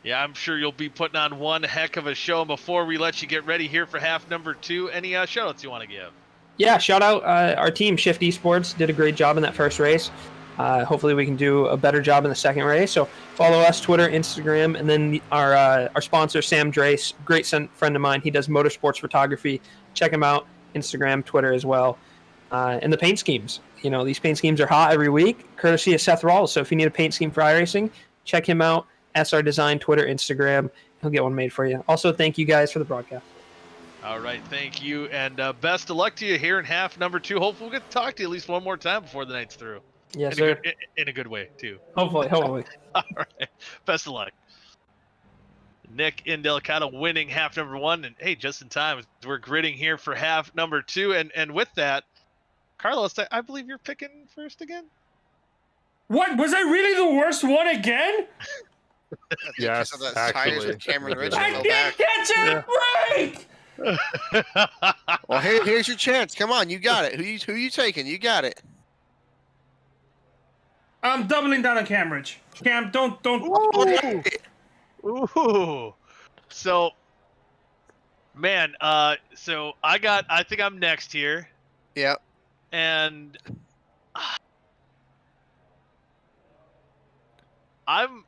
Yeah, I'm sure you'll be putting on one heck of a show. Before we let you get ready here for half number 2, any shout-outs you want to give? Yeah, shout out our team, Shift Esports, did a great job in that first race. Hopefully we can do a better job in the second race. So follow us, Twitter, Instagram, and then our sponsor, Sam Drace, great friend of mine. He does motorsports photography. Check him out, Instagram, Twitter as well. And the paint schemes. You know, these paint schemes are hot every week, courtesy of Seth Rawls. So if you need a paint scheme for iRacing, check him out. SR Design, Twitter, Instagram. He'll get one made for you. Also, thank you guys for the broadcast. All right, thank you, and best of luck to you here in half number 2. Hopefully we'll get to talk to you at least one more time before the night's through. Yes, sir. In a good way, too. Hopefully. All right, best of luck. Nick Indelicato winning half number 1, and hey, just in time, we're gridding here for half number 2, and with that, Carlos, I believe you're picking first again? What? Was I really the worst one again? Yes, actually. Cameron Rich I didn't catch a break! Well, here's your chance. Come on, you got it. Who you taking? You got it. I'm doubling down on Cambridge. Cam, don't. Ooh. So, man, so I think I'm next here. Yep. And I'm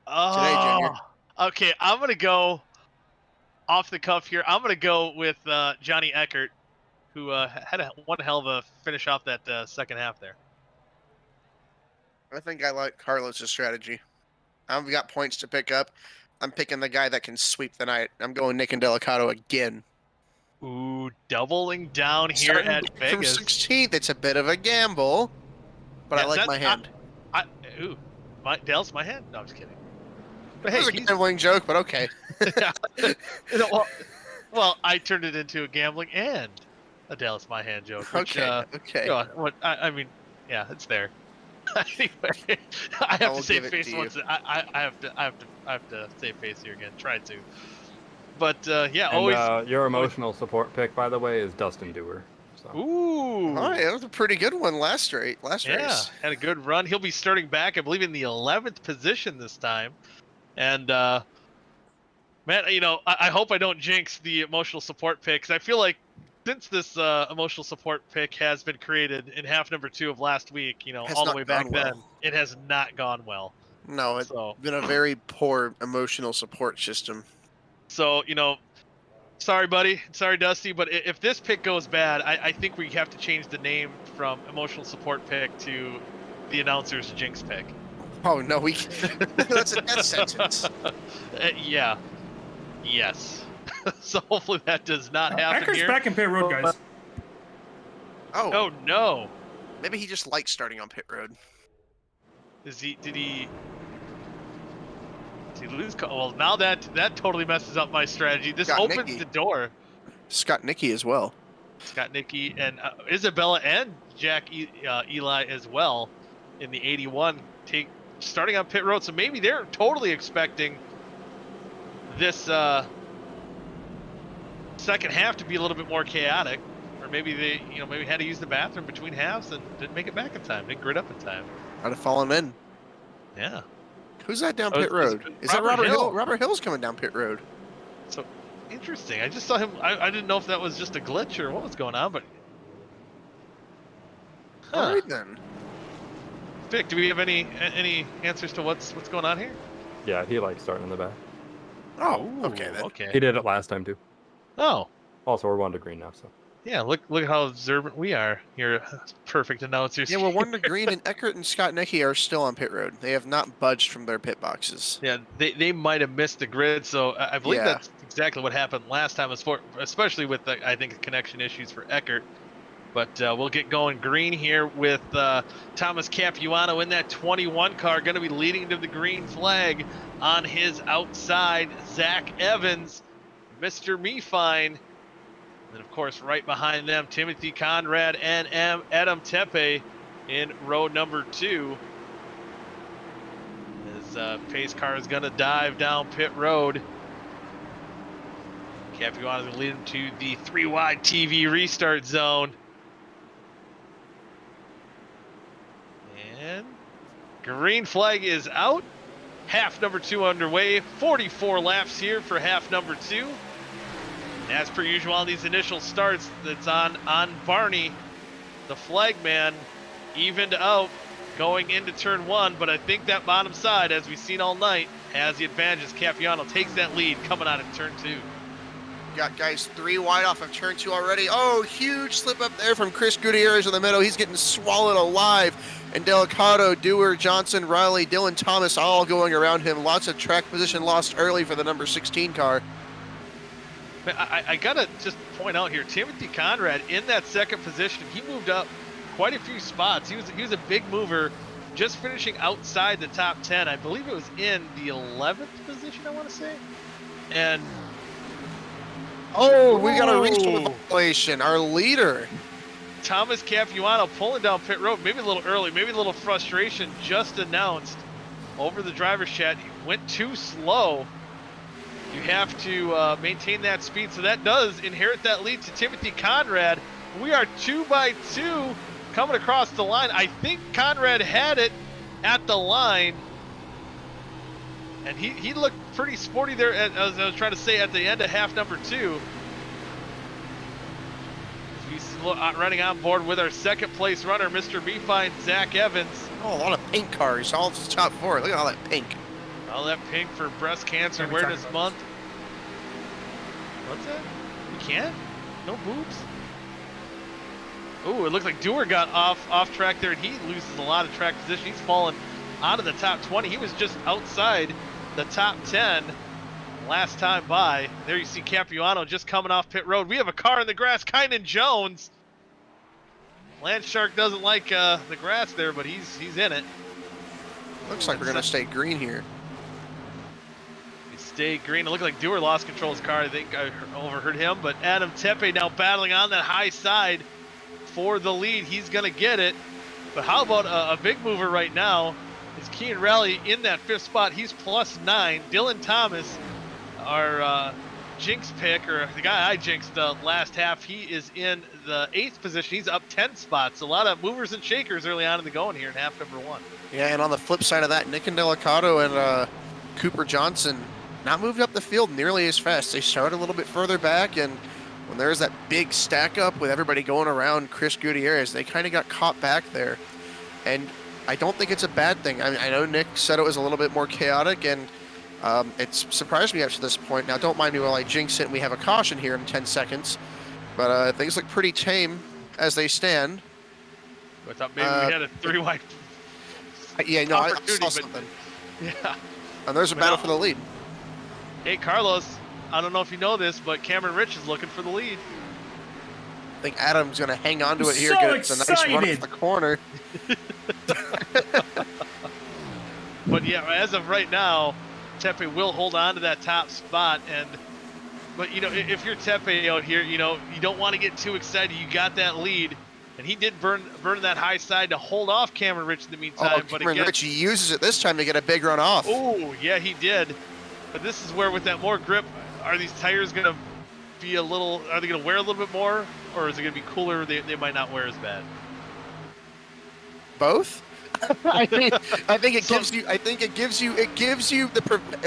Today, Junior. Okay, I'm going to go off the cuff here. I'm going to go with Johnny Eckert, who had one hell of a finish off that second half there. I think I like Carlos's strategy. I've got points to pick up. I'm picking the guy that can sweep the night. I'm going Nick Indelicato again. Ooh, doubling down here at Vegas. From 16th, it's a bit of a gamble, but Yeah, I like my hand. Dale's my hand? No, I'm just kidding. But It was a gambling joke, but okay. well, I turned it into a gambling and a Dallas my hand joke. Which, okay. You know, I mean, yeah, it's there. Anyway, I have to save face once. I have to save face here again. Try to. But yeah, And, always. your emotional support pick, by the way, is Dustin Dewar. So. Ooh. All right, that was a pretty good one last race. Yeah, had a good run. He'll be starting back, I believe, in the 11th position this time. And man, you know, I hope I don't jinx the emotional support pick, because I feel like since this emotional support pick has been created in half number 2 of last week, you know, all the way back then, it has not gone well. No, it's been a very poor emotional support system. So, you know, sorry, buddy. Sorry, Dusty. But if this pick goes bad, I think we have to change the name from emotional support pick to the announcer's jinx pick. Oh no, that's a death sentence. Yeah. Yes. So hopefully that does not happen Ecker's here. back in pit road, guys. Oh, Oh no. maybe he just likes starting on pit road. Did he lose? Well, now that totally messes up my strategy. This Got opens Nicky. the door. Scott Nicky as well. Scott Nicky and Isabella and Jack Eli as well in the 81 starting on pit road. So maybe they're totally expecting this second half to be a little bit more chaotic, or maybe they maybe had to use the bathroom between halves and didn't make it back in time, didn't grid up in time. I'd have fallen in. Yeah. Who's that down Oh, pit road? Is that Robert Robert Hill? Hill. Robert Hill's coming down pit road. So interesting. I just saw him. I didn't know if that was just a glitch or what was going on, but All right then. Vic, do we have any answers to what's going on here? Yeah, he likes starting in the back. Oh, Ooh, okay then. Okay. He did it last time too. Oh, Also, we're 1 to green now, so. yeah. Look how observant we are here. Perfect announcers. Yeah, we're 1 to green, and Eckert and Scott Nicky are still on pit road. They have not budged from their pit boxes. Yeah, they might have missed the grid, so I believe Yeah. that's exactly what happened last time, especially with I think connection issues for Eckert. But we'll get going green here with Thomas Capuano in that 21 car, going to be leading to the green flag on his outside. Zach Evans, Mr. Mefine, and of course right behind them, Timothy Conrad and Adam Tepe in row number 2. His pace car is going to dive down pit road. Capuano is going to lead him to the 3-wide TV restart zone. And green flag is out. Half number 2 underway. 44 laps here for half number 2. And as per usual on these initial starts, that's on Barney, the flagman, evened out going into turn 1. But I think that bottom side, as we've seen all night, has the advantage as Capuano takes that lead coming out of turn 2. Got guys 3 wide off of turn 2 already. Oh, huge slip up there from Chris Gutierrez in the middle. He's getting swallowed alive. And Delicato, Dewar, Johnson, Riley, Dylan Thomas all going around him. Lots of track position lost early for the number 16 car. I gotta just point out here, Timothy Conrad in that second position, he moved up quite a few spots. He was a big mover, just finishing outside the top 10. I believe it was in the 11th position, I want to say. And oh, we got a restart violation. Our leader. Thomas Capuano pulling down pit road, maybe a little early, maybe a little frustration, just announced over the driver's chat. He went too slow. You have to maintain that speed, so that does inherit that lead to Timothy Conrad. We are 2 by 2 coming across the line. I think Conrad had it at the line, and he looked pretty sporty there, as I was trying to say, at the end of half number 2. Running on board with our second place runner, Mr. Mefine, Zach Evans. Oh, a lot of pink cars. All the top 4. Look at all that pink. All that pink for Breast Cancer Awareness Month. What's that? You can't? No boobs? Ooh, it looks like Dewar got off track there, and he loses a lot of track position. He's fallen out of the top 20. He was just outside the top 10 last time by. There you see Capuano just coming off pit road. We have a car in the grass, Kynan Jones. Landshark doesn't like the grass there, but he's in it. Looks like we're going to stay green here. We stay green. It looked like Dewar lost control of his car. I think I overheard him, but Adam Tepe now battling on that high side for the lead. He's going to get it. But how about a big mover right now is Kean Raleigh in that 5th spot. He's +9. Dylan Thomas, our jinx pick, or the guy I jinxed the last half, he is in the 8th position. He's up 10 spots. A lot of movers and shakers early on in the going here in half number 1. Yeah, and on the flip side of that, Nick and Delicato and Cooper Johnson not moved up the field nearly as fast. They started a little bit further back, and when there's that big stack up with everybody going around Chris Gutierrez, they kind of got caught back there. And I don't think it's a bad thing. I know Nick said it was a little bit more chaotic, and it's surprised me up to this point. Now, don't mind me while I jinx it and we have a caution here in 10 seconds. But things look pretty tame as they stand. I thought maybe we had a 3-wide Yeah, no, I opportunity, saw but something. yeah. And there's a battle for the lead. Hey, Carlos, I don't know if you know this, but Cameron Rich is looking for the lead. I think Adam's going to hang on to it here. So Get a nice run excited. off the corner. But yeah, as of right now, Tepe will hold on to that top spot. But you know, if you're Tepe out here, you know, you don't want to get too excited. You got that lead, and he did burn that high side to hold off Cameron Rich in the meantime. But Cameron again, Rich uses it this time to get a big run off. oh yeah, he did. But this is where, with that more grip, are these tires gonna be a little? Are they gonna wear a little bit more, or is it gonna be cooler? They might not wear as bad. Both. I think it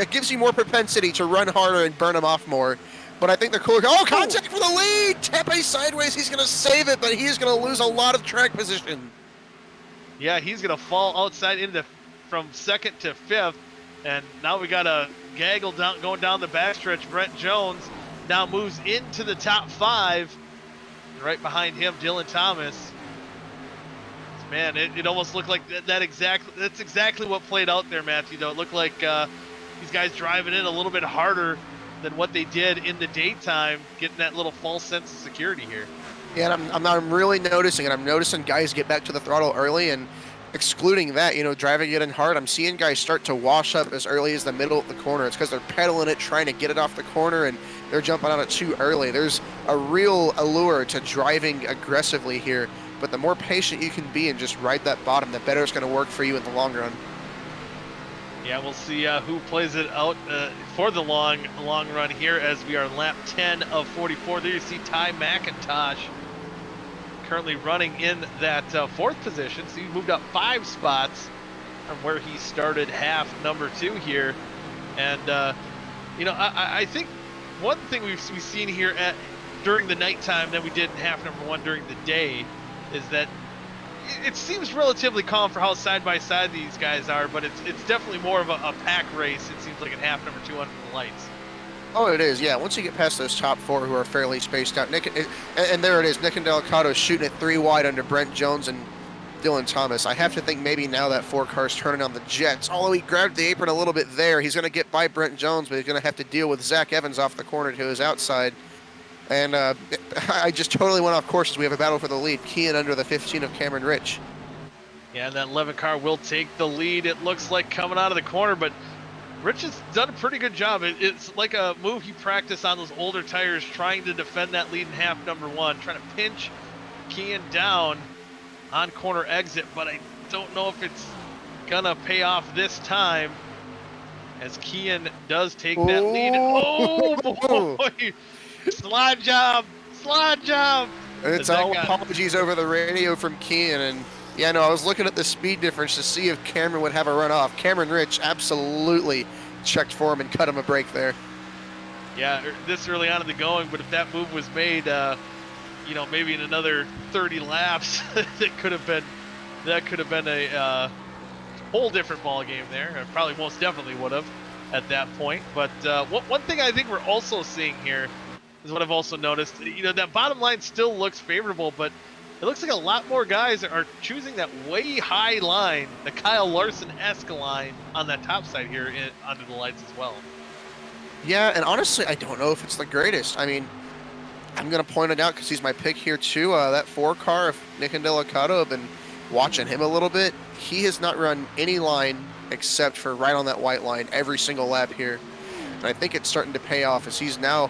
gives you more propensity to run harder and burn them off more. But I think the cooler. Oh, contact for the lead! Tepe sideways. He's gonna save it, but he's gonna lose a lot of track position. Yeah, he's gonna fall outside from second to fifth, and now we got a gaggle going down the backstretch. Brent Jones now moves into the top 5. Right behind him, Dylan Thomas. Man, it almost looked like that's exactly what played out there, Matthew. Though it looked like these guys driving in a little bit harder than what they did in the daytime, getting that little false sense of security here. Yeah, and I'm really noticing it. I'm noticing guys get back to the throttle early, and excluding that, you know, driving it in hard, I'm seeing guys start to wash up as early as the middle of the corner. It's because they're pedaling it, trying to get it off the corner, and they're jumping on it too early. There's a real allure to driving aggressively here, but the more patient you can be and just ride that bottom, the better it's going to work for you in the long run. Yeah, we'll see who plays it out for the long run here, as we are lap 10 of 44. There you see Ty McIntosh currently running in that 4th position. So he moved up 5 spots from where he started half number 2 here. And, you know, I think one thing we've seen here during the nighttime that we did in half number 1 during the day is that it seems relatively calm for how side-by-side these guys are, but it's definitely more of a pack race, it seems like, in half number 2 under the lights. Oh, it is, yeah. Once you get past those top 4 who are fairly spaced out, and there it is, Nick and Delicato shooting it 3 wide under Brent Jones and Dylan Thomas. I have to think maybe now that 4 car's turning on the jets. Although he grabbed the apron a little bit there, he's going to get by Brent Jones, but he's going to have to deal with Zach Evans off the corner to his outside. And I just totally went off course as we have a battle for the lead. Kian under the 15 of Cameron Rich. Yeah, and that 11 car will take the lead, it looks like, coming out of the corner, but Rich has done a pretty good job. It's like a move he practiced on those older tires, trying to defend that lead in half number 1, trying to pinch Kian down on corner exit, but I don't know if it's gonna pay off this time, as Kian does take that lead. Oh boy! Slide job! It's all apologies over the radio from Kian, and yeah, no, I was looking at the speed difference to see if Cameron would have a run off. Cameron Rich absolutely checked for him and cut him a break there. Yeah, this early on in the going, but if that move was made, you know, maybe in another 30 laps, that could have been a whole different ball game there. It probably most definitely would have at that point. But one thing I think we're also seeing here is what I've also noticed. You know, that bottom line still looks favorable, but it looks like a lot more guys are choosing that way high line, the Kyle Larson-esque line on that top side here under the lights as well. Yeah, and honestly, I don't know if it's the greatest. I mean, I'm going to point it out because he's my pick here too. That 4 car of Nick and Delicato, I've been watching him a little bit. He has not run any line except for right on that white line every single lap here. And I think it's starting to pay off as he's now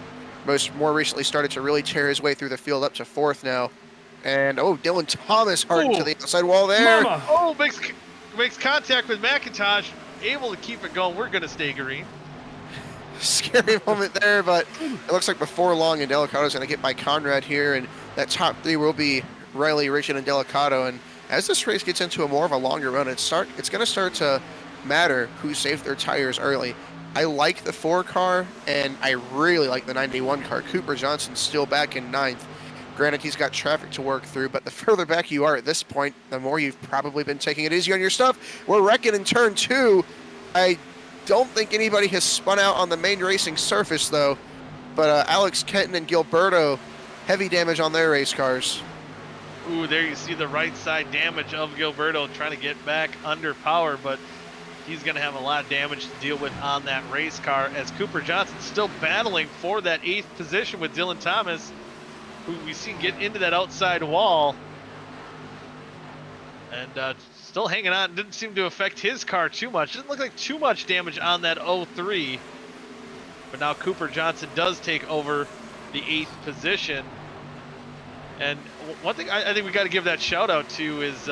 more recently started to really tear his way through the field up to 4th now. And, oh, Dylan Thomas hard to the outside wall there. Mama. Oh, makes contact with McIntosh, able to keep it going. We're going to stay green. Scary moment there, but it looks like before long, and Delicato's going to get by Conrad here, and that top 3 will be Riley, Richard, and Delicato. And as this race gets into a more of a longer run, it's going to start to matter who saved their tires early. I like the 4 car, and I really like the 91 car. Cooper Johnson's still back in 9th. Granted, he's got traffic to work through, but the further back you are at this point, the more you've probably been taking it easy on your stuff. We're wrecking in turn 2. I don't think anybody has spun out on the main racing surface, though. But Alex Kenton and Gilberto, heavy damage on their race cars. Ooh, there you see the right side damage of Gilberto trying to get back under power, but he's going to have a lot of damage to deal with on that race car as Cooper Johnson still battling for that 8th position with Dylan Thomas, who we've seen get into that outside wall. And still hanging on. Didn't seem to affect his car too much. Didn't look like too much damage on that 03. But now Cooper Johnson does take over the 8th position. And one thing I think we got to give that shout out to is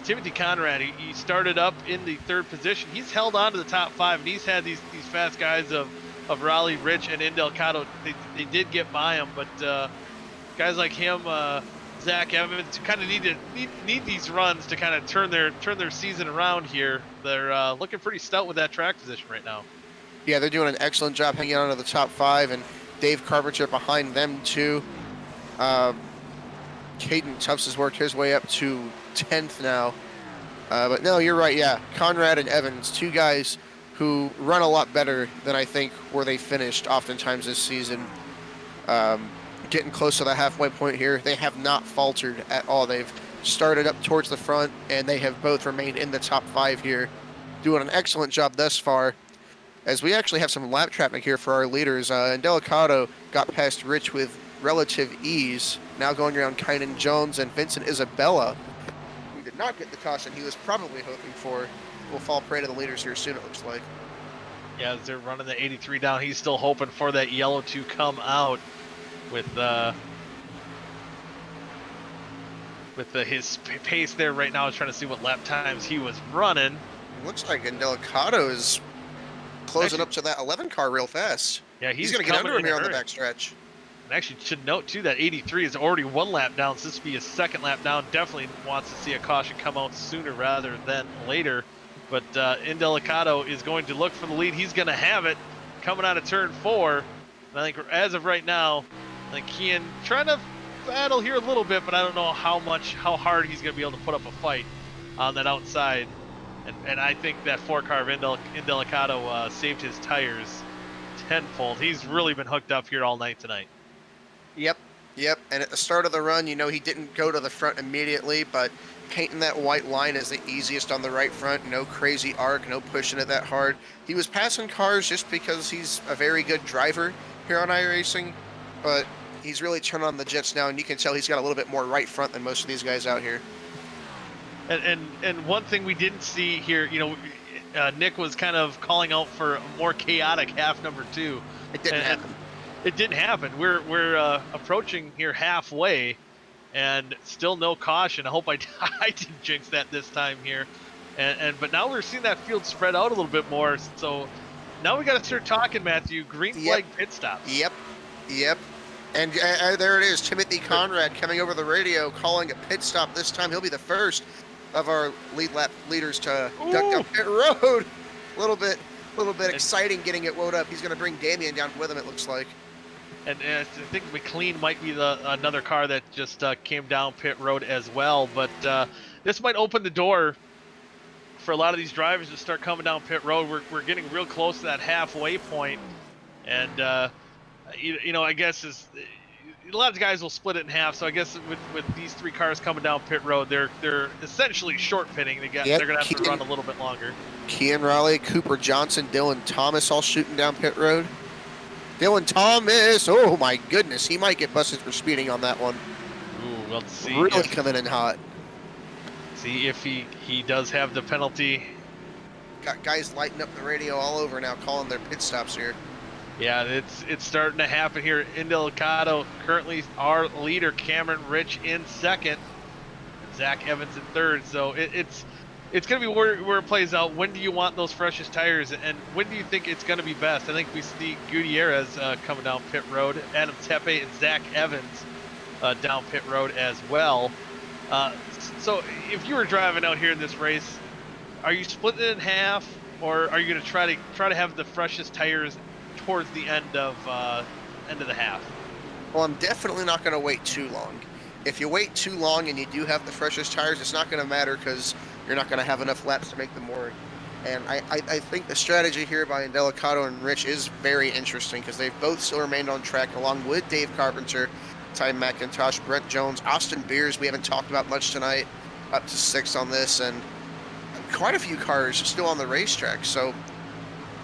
Timothy Conrad. He started up in the 3rd position. He's held on to the top 5, and he's had these fast guys of Raleigh, Rich, and Indelcado. They did get by him, but guys like him, Zach Evans, kind of need these runs to kind of turn their season around here. They're looking pretty stout with that track position right now. Yeah, they're doing an excellent job hanging on to the top 5, and Dave Carpenter behind them too. Caden Tufts has worked his way up to 10th now. But no, you're right. Yeah, Conrad and Evans, 2 guys who run a lot better than I think where they finished oftentimes this season. Getting close to the halfway point here. They have not faltered at all. They've started up towards the front, and they have both remained in the top 5 here, doing an excellent job thus far. As we actually have some lap traffic here for our leaders. Indelicado got past Rich with relative ease. Now going around Kynan Jones and Vincent Isabella, who did not get the caution he was probably hoping for, will fall prey to the leaders here soon, it looks like. Yeah, as they're running the 83 down, he's still hoping for that yellow to come out with his pace there right now. Is trying to see what lap times he was running. Looks like Indelicado is closing up to that 11 car real fast. Yeah, he's going to get under him here on the backstretch. And actually, should note too that 83 is already 1 lap down, so this will be his 2nd lap down. Definitely wants to see a caution come out sooner rather than later. But Indelicado is going to look for the lead. He's going to have it coming out of turn 4. And I think as of right now, I think Kian trying to battle here a little bit, but I don't know how hard he's going to be able to put up a fight on that outside. And I think that 4-car of Indelicado saved his tires tenfold. He's really been hooked up here all night tonight. Yep. And at the start of the run, you know, he didn't go to the front immediately, but painting that white line is the easiest on the right front. No crazy arc, no pushing it that hard. He was passing cars just because he's a very good driver here on iRacing, but he's really turned on the jets now, and you can tell he's got a little bit more right front than most of these guys out here. And one thing we didn't see here, you know, Nick was kind of calling out for a more chaotic half number 2. It didn't happen. It didn't happen. We're approaching here halfway, and still no caution. I hope I didn't jinx that this time here. But now we're seeing that field spread out a little bit more. So now we got to start talking, Matthew. Green flag pit stops. Yep. And there it is, Timothy Conrad coming over the radio, calling a pit stop this time. He'll be the first of our lead lap leaders to duck down pit road. A little bit exciting getting it wound up. He's going to bring Damian down with him, it looks like. And I think McLean might be another car that just came down pit road as well. But this might open the door for a lot of these drivers to start coming down pit road. We're getting real close to that halfway point. And, you know, I guess a lot of guys will split it in half. So I guess with these 3 cars coming down pit road, they're essentially short pitting. They're going to have to run a little bit longer. Kian Raleigh, Cooper Johnson, Dylan Thomas all shooting down pit road. Dylan Thomas, oh my goodness, he might get busted for speeding on that one. Ooh, well, see. Really coming in hot. See if he does have the penalty. Got guys lighting up the radio all over now, calling their pit stops here. Yeah, it's starting to happen here. Indelicado currently our leader, Cameron Rich in 2nd, Zach Evans in 3rd. So it's going to be where it plays out. When do you want those freshest tires, and when do you think it's going to be best? I think we see Gutierrez coming down pit road, Adam Tepe and Zach Evans down pit road as well. So if you were driving out here in this race, are you splitting it in half, or are you going to try to have the freshest tires towards the end of the half? Well, I'm definitely not going to wait too long. If you wait too long and you do have the freshest tires, it's not going to matter because you're not going to have enough laps to make them work. And I think the strategy here by Indelicado and Rich is very interesting because they've both still remained on track along with Dave Carpenter Ty McIntosh, Brent Jones, Austin Beers, we haven't talked about much tonight, up to 6th on this, and quite a few cars still on the racetrack. So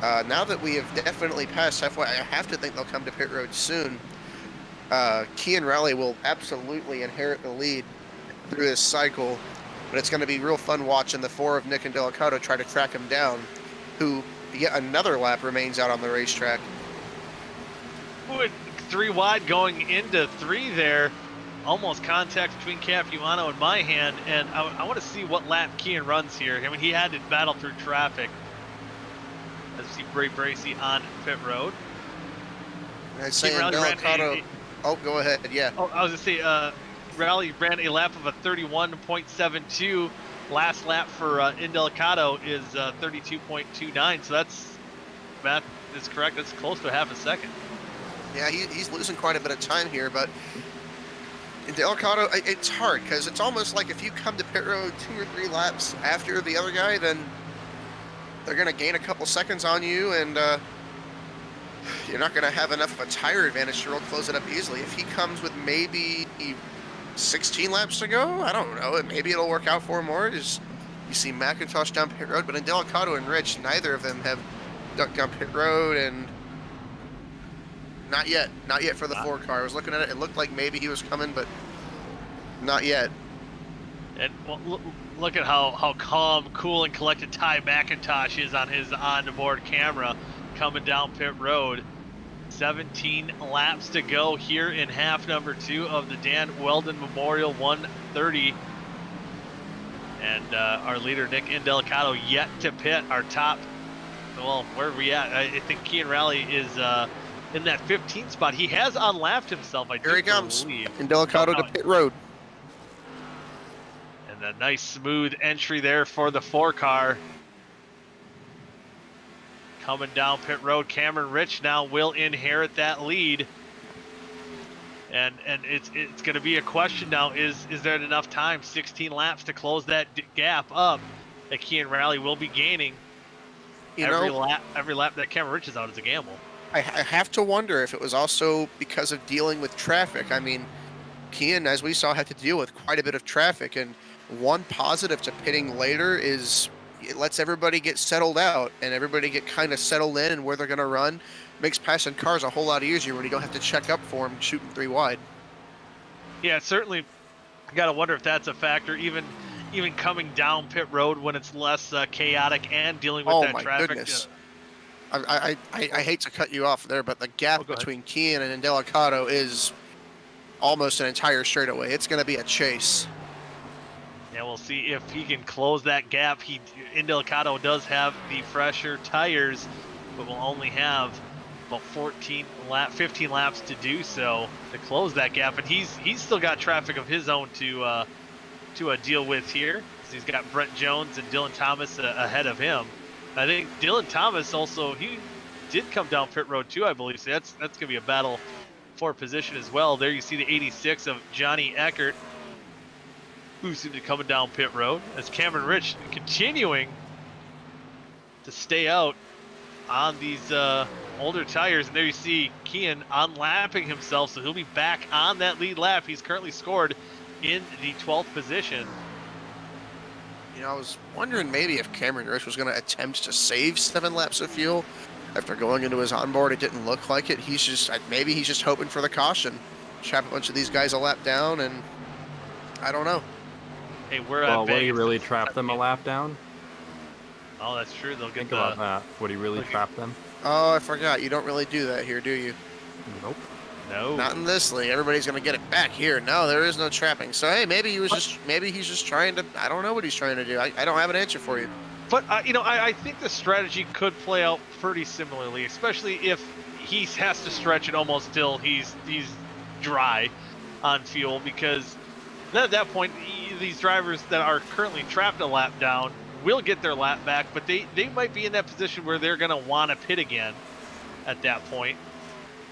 now that we have definitely passed halfway, I have to think they'll come to pit road soon. Kian Raleigh will absolutely inherit the lead through this cycle, but it's going to be real fun watching the 4 of Nick and Delicato try to track him down, who yet another lap remains out on the racetrack. 3 wide going into 3 there. Almost contact between Capuano and my hand, and I want to see what lap Kian runs here. I mean, he had to battle through traffic. As we see Bray Bracey on pit road. I'd say Delicato. Oh, go ahead. Yeah. Oh, I was going to say, Raleigh ran a lap of a 31.72. Last lap for Indelicato is 32.29. So math is correct. That's close to half a second. Yeah, he's losing quite a bit of time here, but Delicato, it's hard because it's almost like if you come to pit road 2 or 3 laps after the other guy, then they're going to gain a couple seconds on you, and you're not going to have enough of a tire advantage to really close it up easily. If he comes with maybe 16 laps to go, I don't know, maybe it'll work out for him more. You see McIntosh down pit road, but in Delicato and Rich, neither of them have ducked down pit road, and not yet for the 4 car. I was looking at it, it looked like maybe he was coming, but not yet. And well, look at how calm, cool, and collected Ty McIntosh is on his on-board camera coming down pit road. 17 laps to go here in half number 2 of the Dan Wheldon Memorial 130. And our leader, Nick Indelicato, yet to pit. Our top, well, where are we at? I think Kian Raleigh is in that 15th spot. He has unlapped himself, I Here he comes. Indelicato to pit road. And a nice smooth entry there for the 4 car. Coming down pit road, Cameron Rich now will inherit that lead. And it's going to be a question now, is there enough time, 16 laps, to close that gap up that Kian Raleigh will be gaining? Every lap that Cameron Rich is out is a gamble. I have to wonder if it was also because of dealing with traffic. I mean, Kian, as we saw, had to deal with quite a bit of traffic, and one positive to pitting later is it lets everybody get settled out and everybody get kind of settled in and where they're going to run. Makes passing cars a whole lot easier when you don't have to check up for them shooting 3 wide. Yeah, certainly. Got to wonder if that's a factor, even coming down pit road when it's less chaotic and dealing with that traffic. Oh my goodness. I hate to cut you off there, but the gap between Kian and Indelicato is almost an entire straightaway. It's going to be a chase. Yeah, we'll see if he can close that gap. Indelicato does have the fresher tires, but will only have about 15 laps to do so to close that gap. And he's still got traffic of his own to deal with here. So he's got Brent Jones and Dylan Thomas ahead of him. I think Dylan Thomas also, he did come down pit road too, I believe. So that's going to be a battle for position as well. There you see the 86 of Johnny Eckert, who's coming down pit road, as Cameron Rich continuing to stay out on these older tires. And there you see Kian unlapping himself, so he'll be back on that lead lap. He's currently scored in the 12th position. You know, I was wondering maybe if Cameron Rich was going to attempt to save 7 laps of fuel after going into his onboard. It didn't look like it. Maybe he's just hoping for the caution. Trap a bunch of these guys a lap down, and I don't know. Hey, we're well, at Vegas. Would he really trap them a lap down? Oh, that's true. They'll get Think about that. Would he really trap them? Oh, I forgot. You don't really do that here, do you? Nope. No. Not in this league. Everybody's going to get it back here. No, there is no trapping. So, hey, maybe he's just trying to, I don't know what he's trying to do. I don't have an answer for you. But, I think the strategy could play out pretty similarly, especially if he has to stretch it almost till he's dry on fuel, because then at that point, these drivers that are currently trapped a lap down will get their lap back, but they might be in that position where they're going to want to pit again at that point.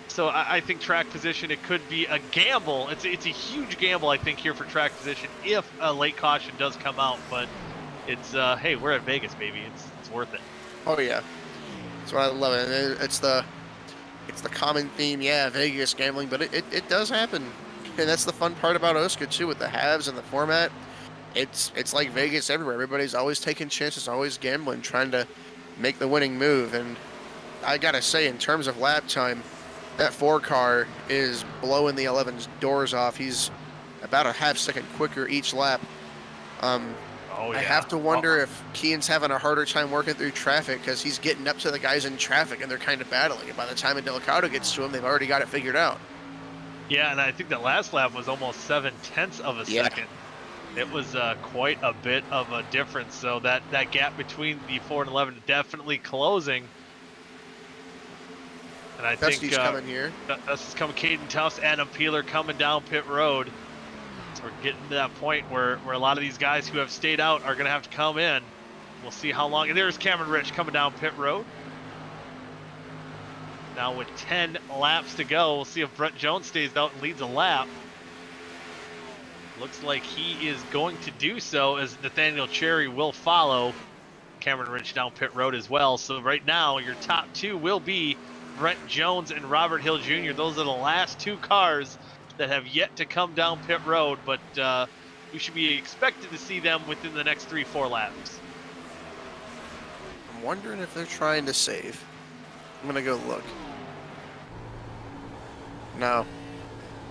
So I think track position, it could be a gamble. It's a huge gamble, I think, here for track position if a late caution does come out. But it's, hey, we're at Vegas, baby. It's worth it. Oh, yeah. That's what I love. It's the common theme. Yeah, Vegas gambling, but it does happen. and that's the fun part about OSCA too, with the halves and the format. It's like Vegas everywhere. Everybody's always taking chances, always gambling, trying to make the winning move. And I gotta say, in terms of lap time, that 4 car is blowing the 11's doors off. He's about a half-second quicker each lap. Oh, yeah. I have to wonder if Kian's having a harder time working through traffic because he's getting up to the guys in traffic and they're kind of battling. And by the time Delicado gets to him, they've already got it figured out. Yeah, and I think that last lap was almost 0.7 of a second. It was quite a bit of a difference. So that gap between the 4 and 11 definitely closing. And I think coming here. Dusty's coming. Caden Tufts, Adam Peeler coming down pit road. So we're getting to that point where a lot of these guys who have stayed out are going to have to come in. We'll see how long. And there's Cameron Rich coming down pit road. Now with 10 laps to go, we'll see if Brett Jones stays out and leads a lap. Looks like he is going to do so, as Nathaniel Cherry will follow Cameron Rich down pit road as well. So right now, your top 2 will be Brent Jones and Robert Hill Jr. Those are the last 2 cars that have yet to come down pit road, but we should be expected to see them within the next 3-4 laps. I'm wondering if they're trying to save. I'm gonna go look. No,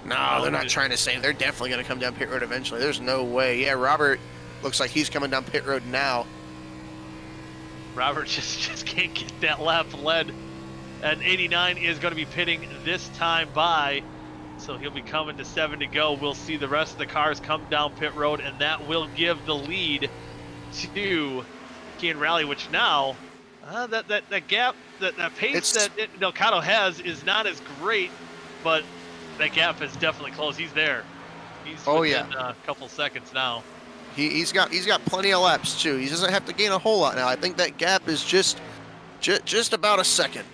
they're not trying to save. They're definitely gonna come down pit road eventually. There's no way. Yeah, Robert looks like he's coming down pit road now. Robert just can't get that lap led, and 89 is going to be pitting this time by. So he'll be coming to 7 to go. We'll see the rest of the cars come down pit road, and that will give the lead to Kian Rally, which now, that gap, that pace that Delgado has is not as great, but that gap is definitely closed. He's there. He's within a couple seconds now. He's got plenty of laps too. He doesn't have to gain a whole lot now. I think that gap is just about a second,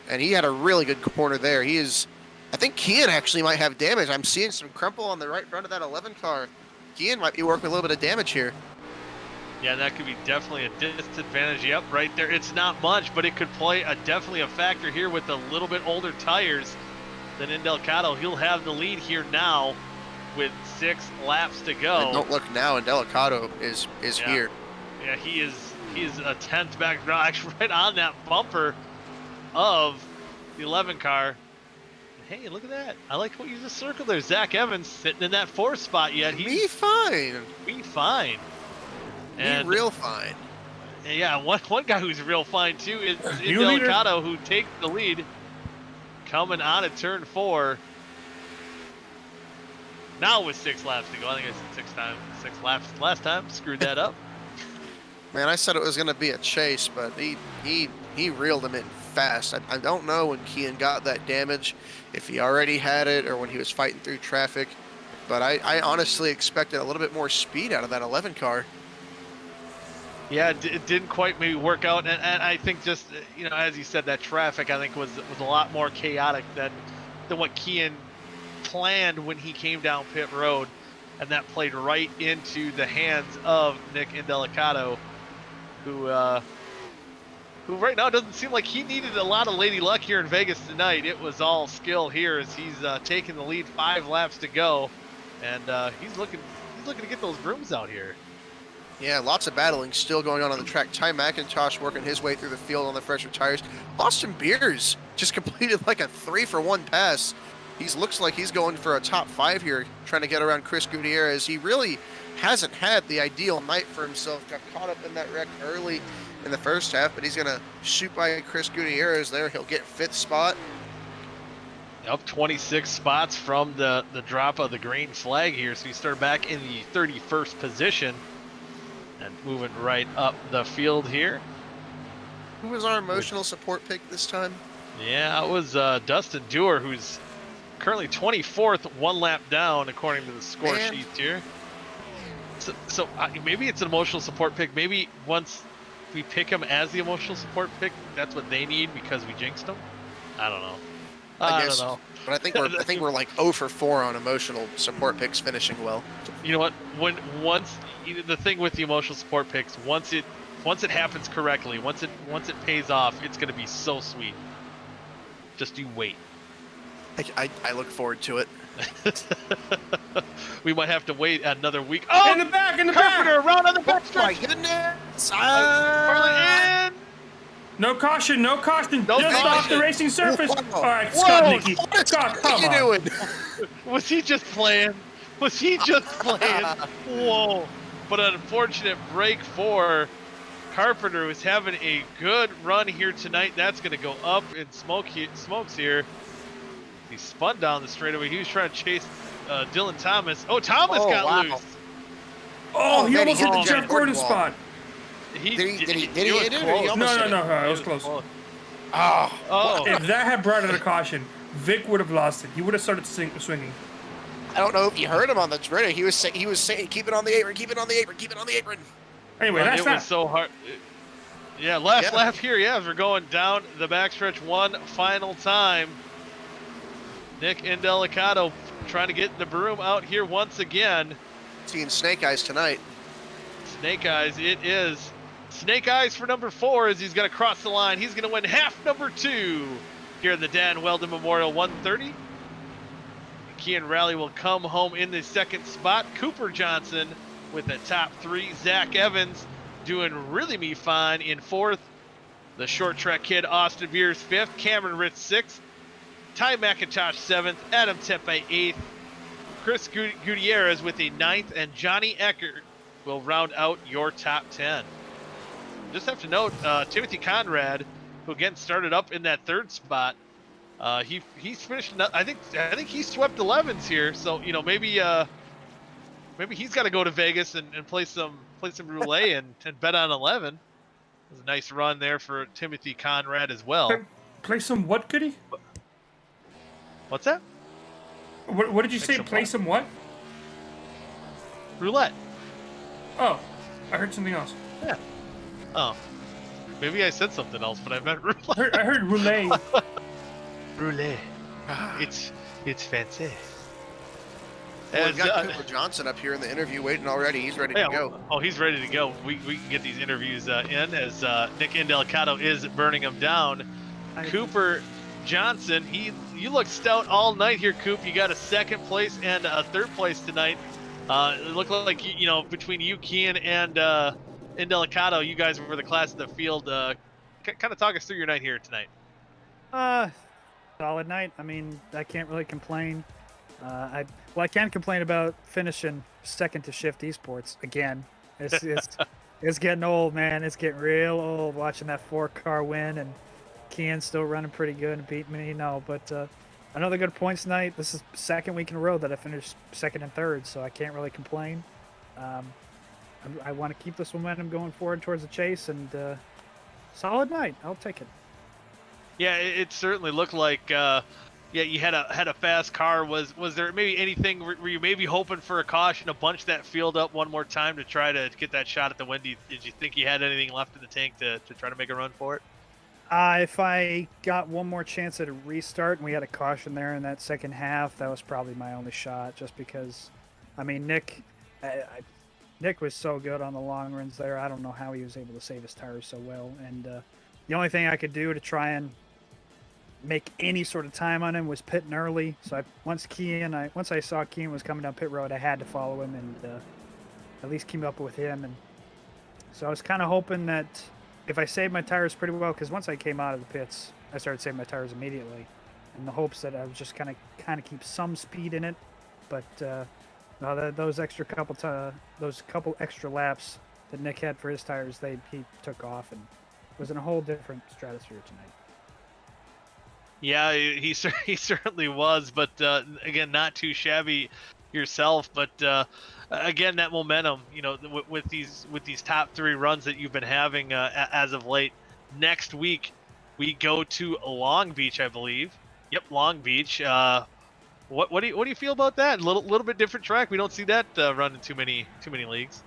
and he had a really good corner there. He is. I think Kian actually might have damage. I'm seeing some crumple on the right front of that 11 car. Kian might be working a little bit of damage here. Yeah, that could be definitely a disadvantage. Yep, right there. It's not much, but it could play definitely a factor here with a little bit older tires than in Delgado. He'll have the lead here now with 6 laps to go. And don't look now, and Delicado is here. Yeah, he is a 10th back, actually right on that bumper of the 11 car. Hey, look at that. I like what you just circled there. Zach Evans sitting in that 4th spot yet. He's fine. Be fine. And real fine. Yeah, one guy who's real fine too is Delicado, who takes the lead coming out of turn 4. Now with 6 laps to go. I think I said 6 laps last time. Screwed that up. Man, I said it was going to be a chase, but he reeled him in fast. I don't know when Kian got that damage, if he already had it or when he was fighting through traffic, but I honestly expected a little bit more speed out of that 11 car. Yeah, it didn't quite maybe work out, and I think just, as you said, that traffic I think was a lot more chaotic than what Kian planned when he came down pit road, and that played right into the hands of Nick Indelicado, who right now doesn't seem like he needed a lot of lady luck here in Vegas tonight. It was all skill here as he's taking the lead, 5 laps to go, and he's looking to get those brooms out here. Yeah, lots of battling still going on the track. Ty McIntosh working his way through the field on the fresher tires. Austin Beers just completed like a 3-for-1 pass. He looks like he's going for a top 5 here, trying to get around Chris Gutierrez. He really hasn't had the ideal night for himself. Got caught up in that wreck early in the first half, but he's going to shoot by Chris Gutierrez there. He'll get 5th spot. Up 26 spots from the drop of the green flag here. So he started back in the 31st position and moving right up the field here. Who was our emotional support pick this time? Yeah, it was Dustin Dewar, who's currently 24th, 1 lap down according to the score sheet here. So maybe it's an emotional support pick. Maybe once we pick him as the emotional support pick, that's what they need because we jinxed them. I don't know. I don't know. But I think we're like 0 for 4 on emotional support picks finishing well. You know what? Once the thing with the emotional support picks, once it happens correctly, once it pays off, it's going to be so sweet. Just you wait. I look forward to it. We might have to wait another week. Oh, In the back, Carpenter around on the back Oh my stretch. goodness! Harley in. No caution, no caution. No Just off the caution. racing surface. Whoa. All right, Whoa, Scott Nicky. What is Scott, come you on. doing? Was he just playing? Was he just playing? Whoa. But an unfortunate break for Carpenter, who's having a good run here tonight. That's going to go up in smokes here. He spun down the straightaway. He was trying to chase Dylan Thomas. Oh, Thomas got wow. loose. Oh, he man, almost he hit the hit the Jeff Jeff Gordon Gordon wall. spot. He Did he was hit it, or he close. almost hit it? No, it was close. Oh, Oh, If that had brought it a caution, Vic would have lost it. He would have started swinging. I don't know if you heard him on the Twitter. He was saying, "Keep it on the apron, keep it on the apron, keep it on the apron." Anyway, that's it not. was so hard. Yeah, last Yeah. lap here. Yeah, we're going down the backstretch one final time. Nick Indelicato trying to get the broom out here once again. Seeing Snake Eyes tonight. Snake Eyes, it is Snake Eyes for number 4 as he's going to cross the line. He's going to win half number 2 here in the Dan Wheldon Memorial 130. Kean Rally will come home in the second spot. Cooper Johnson with the top 3. Zach Evans doing really fine in 4th. The short track kid Austin Veers 5th. Cameron Ritz 6th. Ty McIntosh 7th. Adam Tepe 8th. Chris Gutierrez with a 9th. And Johnny Eckert will round out your top 10. Just have to note, Timothy Conrad, who again started up in that 3rd spot, he's finished. I think he swept 11s here. So maybe he's got to go to Vegas and play some roulette and bet on 11. It was a nice run there for Timothy Conrad as well. Play some what, Goody? What's that? What did you say? some Play what? some what? Roulette. Oh, I heard something else. Yeah. Oh, maybe I said something else, but I meant roulette. I heard roulette. Roulette. It's fancy. Well, As, we've got Cooper Johnson up here in the interview waiting already. He's ready to go. Oh, he's ready to go. We can get these interviews in as Nick Indelicato is burning them down. Cooper Johnson, you look stout all night here, Coop. You got a 2nd place and a 3rd place tonight. It looked like between you, Kean, and Indelicato, you guys were the class of the field. Kind of talk us through your night here tonight. Solid night. I mean, I can't really complain. I can't complain about finishing 2nd to Shift Esports again. It's getting old, man. It's getting real old watching that 4-car win and Kean still running pretty good and beating me, But another good points night. This is 2nd week in a row that I finished 2nd and 3rd, so I can't really complain. I want to keep this momentum going forward towards the chase, and solid night. I'll take it. Yeah, it certainly looked like you had a fast car. Was there maybe anything were you maybe hoping for a caution to bunch that field up one more time to try to get that shot at the win? Did you think you had anything left in the tank to try to make a run for it? If I got one more chance at a restart and we had a caution there in that second half, that was probably my only shot, just because, I mean, Nick was so good on the long runs there. I don't know how he was able to save his tires so well. And the only thing I could do to try and make any sort of time on him was pitting early. So once I saw Kean was coming down pit road, I had to follow him and at least keep up with him. And so I was kind of hoping that if I saved my tires pretty well, because once I came out of the pits, I started saving my tires immediately, in the hopes that I would just kind of keep some speed in it. But those couple extra laps that Nick had for his tires, he took off and was in a whole different stratosphere tonight. Yeah, he certainly was, but again, not too shabby yourself. But again, that momentum, with these top 3 runs that you've been having as of late. Next week, we go to Long Beach, I believe. Yep, Long Beach. What do you feel about that? A little bit different track. We don't see that run in too many leagues.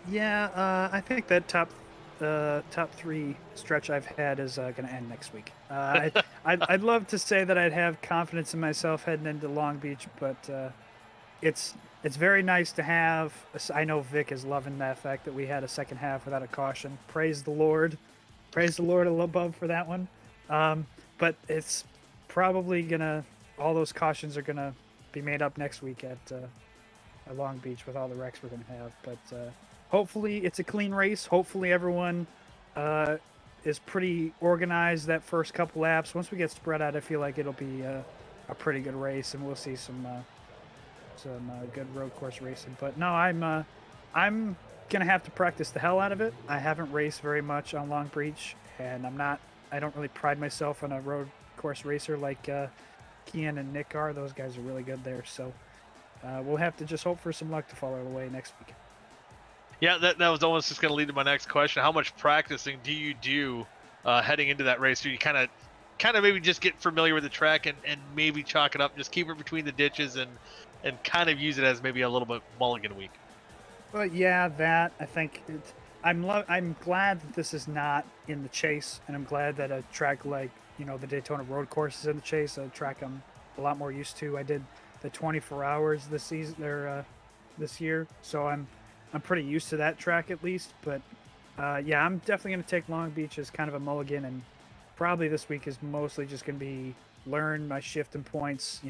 Yeah, I think that top 3 stretch I've had is going to end next week. I'd love to say that I'd have confidence in myself heading into Long Beach, but it's very nice to have. I know Vic is loving that fact that we had a second half without a caution. Praise the Lord above for that one. But it's probably gonna. All those cautions are gonna be made up next week at Long Beach with all the wrecks we're going to have. But hopefully it's a clean race. Hopefully everyone is pretty organized that first couple laps. Once we get spread out, I feel like it'll be a pretty good race, and we'll see some good road course racing. But no, I'm gonna have to practice the hell out of it. I haven't raced very much on Long Beach, and I don't really pride myself on a road course racer like Kian and Nick are. Those guys are really good there. So we'll have to just hope for some luck to fall our way next week. Yeah, that was almost just going to lead to my next question. How much practicing do you do heading into that race? Do you kind of maybe just get familiar with the track and maybe chalk it up, just keep it between the ditches and kind of use it as maybe a little bit mulligan week? Well, yeah, that I think I'm glad that this is not in the Chase, and I'm glad that a track like the Daytona Road Course is in the Chase, a track I'm a lot more used to. I did the 24 hours this year, so I'm pretty used to that track at least. But yeah, I'm definitely going to take Long Beach as kind of a mulligan, and probably this week is mostly just going to be learn my shift and points,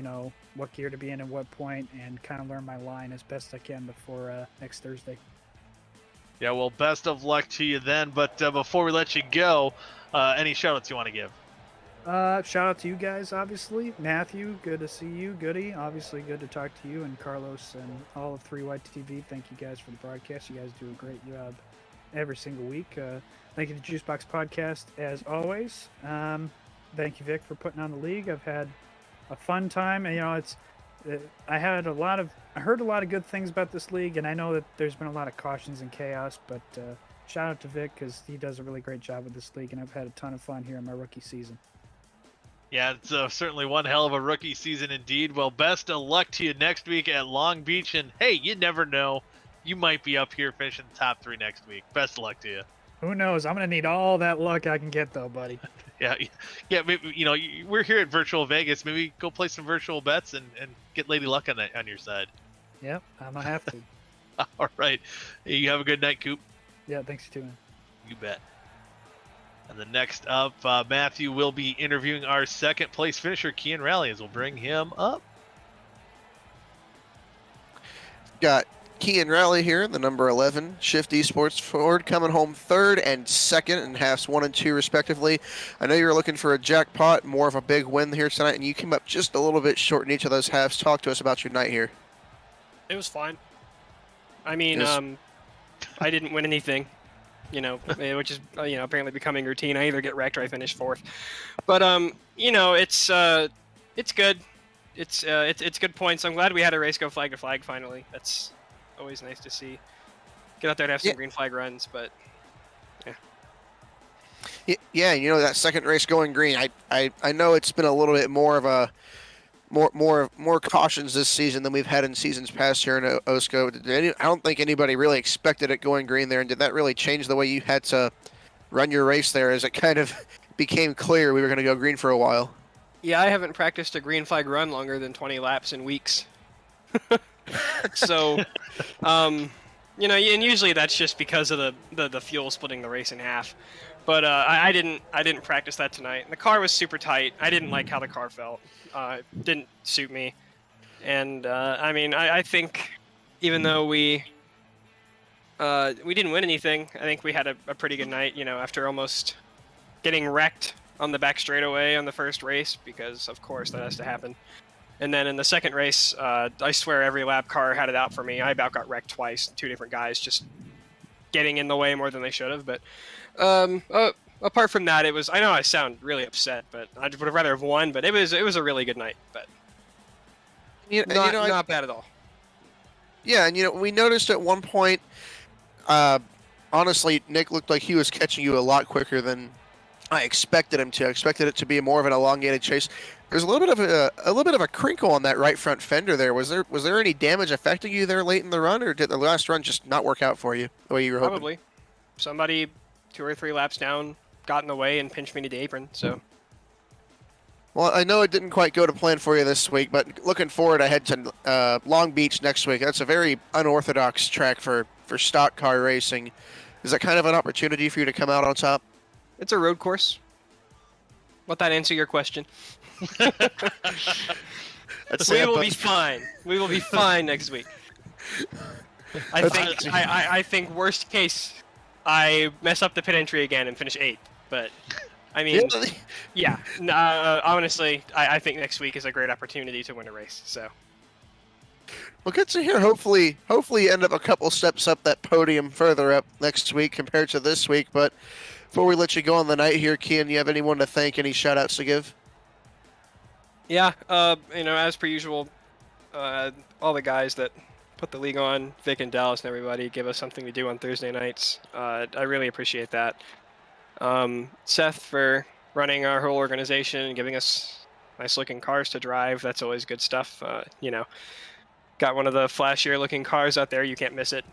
what gear to be in at what point, and kind of learn my line as best I can before next Thursday. Yeah, well, best of luck to you then. But before we let you go, any shout-outs you want to give? Shout out to you guys, obviously. Matthew, good to see you. Goody, obviously good to talk to you. And Carlos and all of 3YTV, thank you guys for the broadcast. You guys do a great job every single week. Thank you to Juicebox Podcast, as always. Thank you, Vic, for putting on the league. I've had a fun time. And, I heard a lot of good things about this league, and I know that there's been a lot of cautions and chaos, but shout out to Vic because he does a really great job with this league, and I've had a ton of fun here in my rookie season. Yeah, it's certainly one hell of a rookie season indeed. Well, best of luck to you next week at Long Beach. And, hey, you never know. You might be up here finishing the top 3 next week. Best of luck to you. Who knows? I'm going to need all that luck I can get, though, buddy. Yeah, maybe, we're here at Virtual Vegas. Maybe go play some virtual bets and get Lady Luck on your side. Yep, I'm going to have to. All right. You have a good night, Coop. Yeah, thanks for tuning in. You bet. And the next up, Matthew will be interviewing our second place finisher, Kian Rally, as we'll bring him up. Got Kian Rally here, the number 11 Shift Esports Ford, coming home third and second in halves 1 and 2 respectively. I know you were looking for a jackpot, more of a big win here tonight, and you came up just a little bit short in each of those halves. Talk to us about your night here. It was fine. I mean, I didn't win anything. Which is apparently becoming routine. I either get wrecked or I finish 4th. But it's good. It's good points. I'm glad we had a race go flag to flag finally. That's always nice to see. Get out there to have some green flag runs, but yeah. That second race going green. I know it's been a little bit more of a more cautions this season than we've had in seasons past here in OSCA. I don't think anybody really expected it going green there, and did that really change the way you had to run your race there as it kind of became clear we were going to go green for a while? Yeah, I haven't practiced a green flag run longer than 20 laps in weeks. So, and usually that's just because of the fuel splitting the race in half. But I didn't practice that tonight. The car was super tight. I didn't like how the car felt. It didn't suit me. And I think even though we didn't win anything, I think we had a pretty good night. After almost getting wrecked on the back straightaway on the first race, because of course that has to happen. And then in the second race, I swear every lap car had it out for me. I about got wrecked twice. 2 different guys just getting in the way more than they should have. But apart from that, it was. I know I sound really upset, but I would have rather have won. But it was a really good night. But not bad at all. Yeah, and we noticed at one point, honestly, Nick looked like he was catching you a lot quicker than I expected him to. I expected it to be more of an elongated chase. There's a little bit of a crinkle on that right front fender there. Was there any damage affecting you there late in the run, or did the last run just not work out for you the way you were hoping? Probably. Somebody 2 or 3 laps down got in the way and pinched me to the apron. So. Well, I know it didn't quite go to plan for you this week, but looking forward ahead to Long Beach next week. That's a very unorthodox track for stock car racing. Is that kind of an opportunity for you to come out on top? It's a road course. Let that answer your question. We will be fine. We will be fine next week. I think worst case, I mess up the pit entry again and finish 8th. But I mean, yeah. Honestly, I think next week is a great opportunity to win a race. So. Well, good to hear. Hopefully you end up a couple steps up that podium further up next week compared to this week. But before we let you go on the night here, Kian, you have anyone to thank? Any shout-outs to give? Yeah, as per usual, all the guys that put the league on, Vic and Dallas and everybody, give us something to do on Thursday nights. I really appreciate that. Seth for running our whole organization and giving us nice-looking cars to drive. That's always good stuff. Got one of the flashier-looking cars out there. You can't miss it.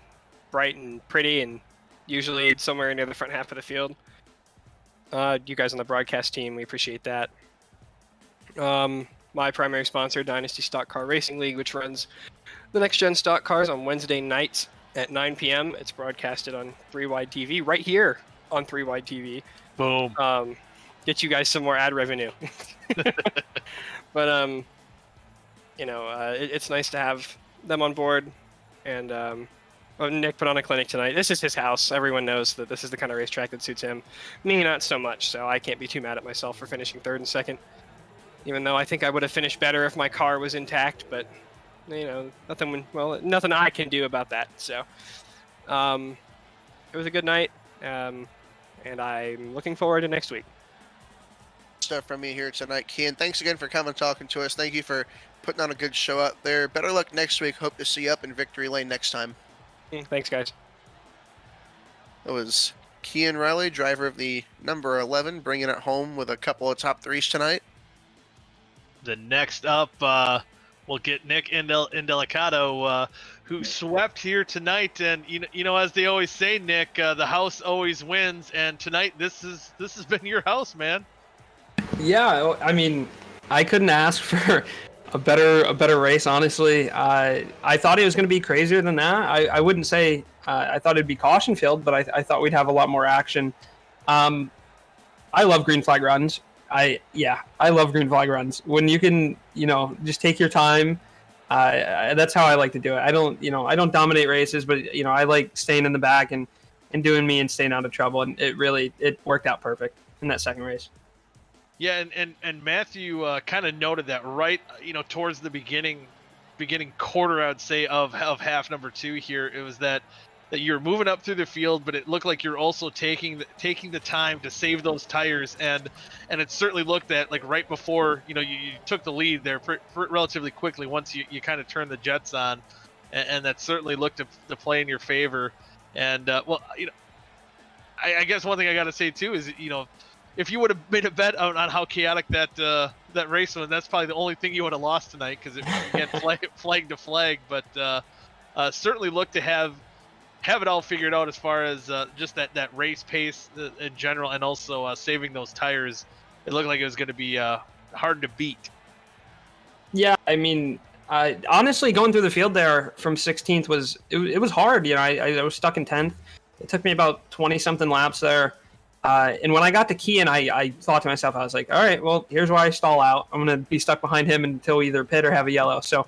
Bright and pretty, and usually somewhere near the front half of the field. You guys on the broadcast team, we appreciate that. My primary sponsor, Dynasty Stock Car Racing League, which runs the next-gen stock cars on Wednesday nights at 9 p.m. It's broadcasted on 3Wide TV, right here on 3Wide TV. Boom. Get you guys some more ad revenue. But, it's nice to have them on board. And Nick put on a clinic tonight. This is his house. Everyone knows that this is the kind of racetrack that suits him. Me, not so much, so I can't be too mad at myself for finishing 3rd and 2nd. Even though I think I would have finished better if my car was intact, but, nothing I can do about that. So, it was a good night, and I'm looking forward to next week. Stuff from me here tonight, Kian. Thanks again for coming and talking to us. Thank you for putting on a good show out there. Better luck next week. Hope to see you up in victory lane next time. Thanks, guys. That was Kian Riley, driver of the number 11, bringing it home with a couple of top 3s tonight. The next up, we'll get Nick Indelicato, who swept here tonight. And as they always say, Nick, the house always wins. And tonight, this has been your house, man. Yeah, I mean, I couldn't ask for a better race, honestly. I thought it was going to be crazier than that. I wouldn't say I thought it'd be caution filled, but I thought we'd have a lot more action. I love green flag runs. I love green flag runs. When you can, just take your time. That's how I like to do it. I don't dominate races, but I like staying in the back and doing me and staying out of trouble. And it worked out perfect in that second race. Yeah, and Matthew kind of noted that right, towards the beginning quarter, I'd say, of half number 2 here. It was that you're moving up through the field, but it looked like you're also taking the time to save those tires, and it certainly looked that, like, right before you took the lead there relatively quickly once you kind of turned the jets on, and that certainly looked to play in your favor. And I guess one thing I got to say too is if you would have made a bet on how chaotic that race was, that's probably the only thing you would have lost tonight, because it went flag to flag. But certainly looked to have it all figured out as far as just that race pace in general, and also saving those tires. It looked like it was going to be hard to beat. Yeah, I mean, honestly, going through the field there from 16th was hard. I was stuck in 10th. It took me about 20-something laps there. And when I got to Kian, I thought to myself, I was like, all right, well, here's where I stall out. I'm going to be stuck behind him until we either pit or have a yellow. So,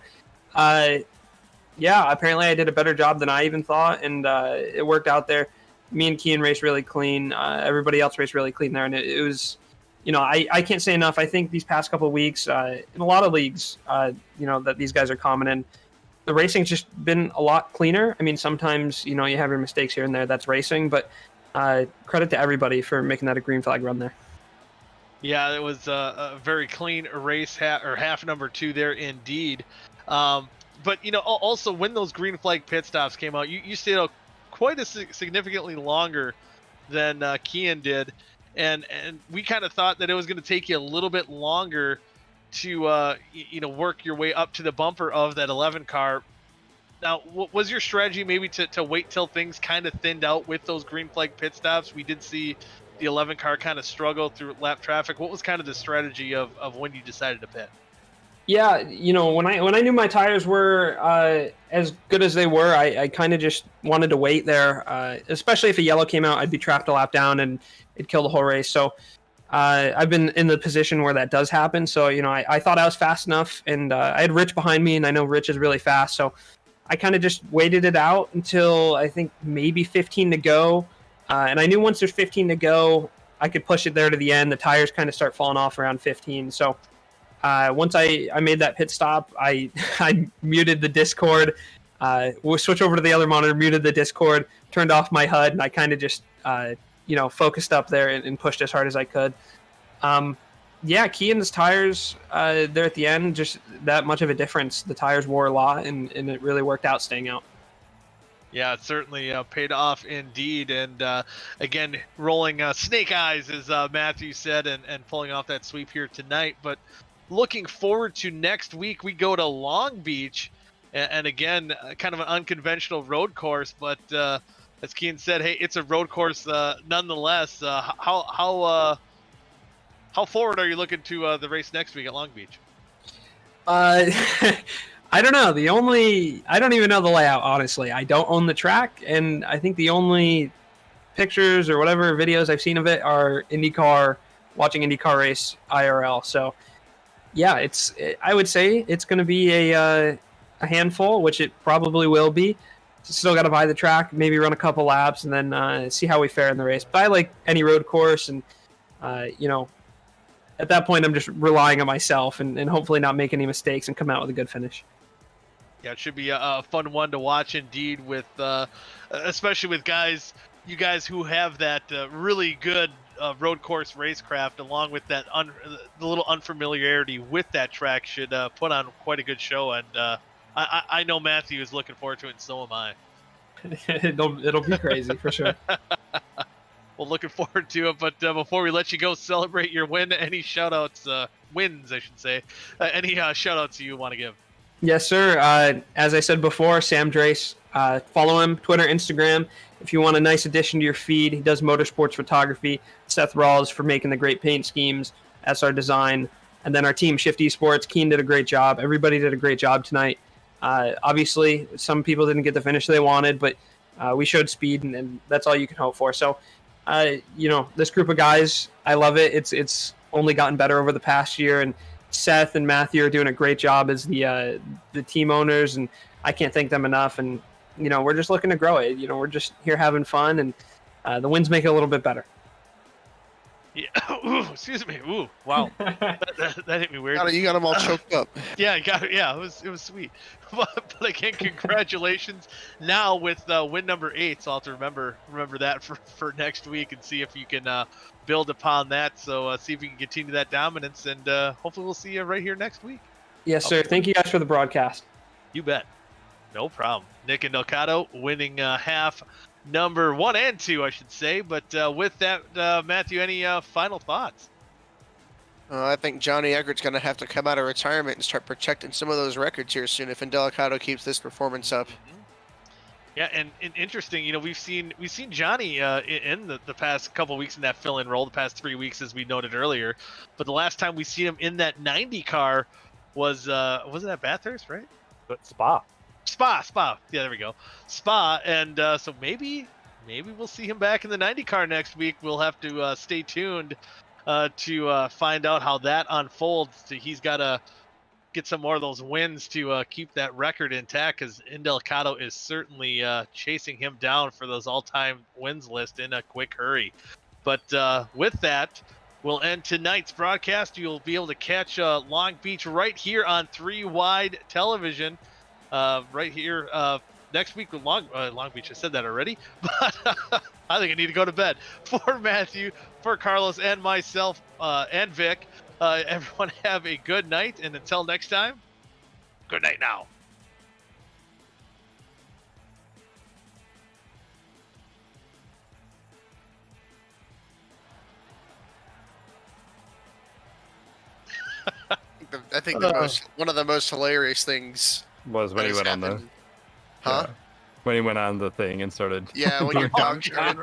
apparently I did a better job than I even thought, and it worked out there. Me and Kian raced really clean. Everybody else raced really clean there, and it was, I can't say enough. I think these past couple of weeks, in a lot of leagues, that these guys are common in, the racing's just been a lot cleaner. I mean, sometimes, you have your mistakes here and there. That's racing, but credit to everybody for making that a green flag run there. Yeah, it was a very clean race, half number 2 there indeed. But also when those green flag pit stops came out, you stayed out quite significantly longer than Kian did, and we kind of thought that it was going to take you a little bit longer to work your way up to the bumper of that 11 car. Now, what was your strategy maybe to wait till things kind of thinned out with those green flag pit stops? We did see the 11 car kind of struggle through lap traffic. What was kind of the strategy of when you decided to pit? Yeah, when I knew my tires were as good as they were, I kind of just wanted to wait there. Especially if a yellow came out, I'd be trapped a lap down and it'd kill the whole race. So I've been in the position where that does happen. So, I thought I was fast enough, and I had Rich behind me, and I know Rich is really fast. So I kind of just waited it out until I think maybe 15 to go. And I knew once there's 15 to go, I could push it there to the end. The tires kind of start falling off around 15. So once I made that pit stop, I muted the Discord. We'll switch over to the other monitor, muted the Discord, turned off my HUD, and I kind of just focused up there and pushed as hard as I could. Keehan's tires there at the end, just that much of a difference. The tires wore a lot, and it really worked out staying out. Yeah, it certainly paid off indeed. And again, rolling snake eyes, as Matthew said, and pulling off that sweep here tonight. But looking forward to next week, we go to Long Beach. And again, kind of an unconventional road course, but as Keehan said, hey, it's a road course nonetheless. How forward are you looking to the race next week at Long Beach? I don't know. I don't even know the layout, honestly. I don't own the track, and I think the only pictures or whatever videos I've seen of it are watching IndyCar race IRL. So, yeah, I would say it's going to be a handful, which it probably will be. Still got to buy the track, maybe run a couple laps, and then see how we fare in the race. But I like any road course, and at that point, I'm just relying on myself and hopefully not make any mistakes and come out with a good finish. Yeah, it should be a fun one to watch indeed, with especially with you guys who have that really good road course racecraft, along with that the little unfamiliarity with that track, should put on quite a good show. And I know Matthew is looking forward to it, and so am I. It'll be crazy for sure. Well, looking forward to it. But before we let you go celebrate your win, any shout-outs, wins, I should say, any shout-outs you want to give? Yes, sir. As I said before, Sam Drace, follow him, Twitter, Instagram. If you want a nice addition to your feed, he does motorsports photography. Seth Rawls for making the great paint schemes, SR Design. And then our team, Shift Esports, Keen did a great job. Everybody did a great job tonight. Obviously, some people didn't get the finish they wanted, but we showed speed, and that's all you can hope for. So, this group of guys, I love it. It's only gotten better over the past year, and Seth and Matthew are doing a great job as the team owners, and I can't thank them enough. And we're just looking to grow it. We're just here having fun, and the wins make it a little bit better. Yeah. Ooh, excuse me. Ooh, wow. that hit me weird. You got them all choked up. Yeah, I got it. Yeah, it was sweet. But again, congratulations. Now with win number 8, so I'll have to remember that for next week and see if you can build upon that. So see if you can continue that dominance, and hopefully we'll see you right here next week. Yes, sir. Thank you guys for the broadcast. You bet. No problem. Nick and Delgado winning half number 1 and 2, I should say. But with that, Matthew, any final thoughts? I think Johnny Eggert's going to have to come out of retirement and start protecting some of those records here soon if Indelicado keeps this performance up. Yeah, and interesting, we've seen Johnny in the past couple weeks in that fill-in role, the past 3 weeks, as we noted earlier. But the last time we see him in that 90 car was it at Bathurst, right? Spa. Yeah, there we go. Spa. And so maybe we'll see him back in the 90 car next week. We'll have to stay tuned to find out how that unfolds. So he's got to get some more of those wins to keep that record intact, because Indelicado is certainly chasing him down for those all-time wins list in a quick hurry. But with that, we'll end tonight's broadcast. You'll be able to catch Long Beach right here on 3 Wide Television. Right here next week with Long Beach. I said that already, but I think I need to go to bed. For Matthew, for Carlos, and myself, and Vic, everyone have a good night, and until next time, good night now. I think one of the most hilarious things was when he went on the when he went on the thing and started when your dog started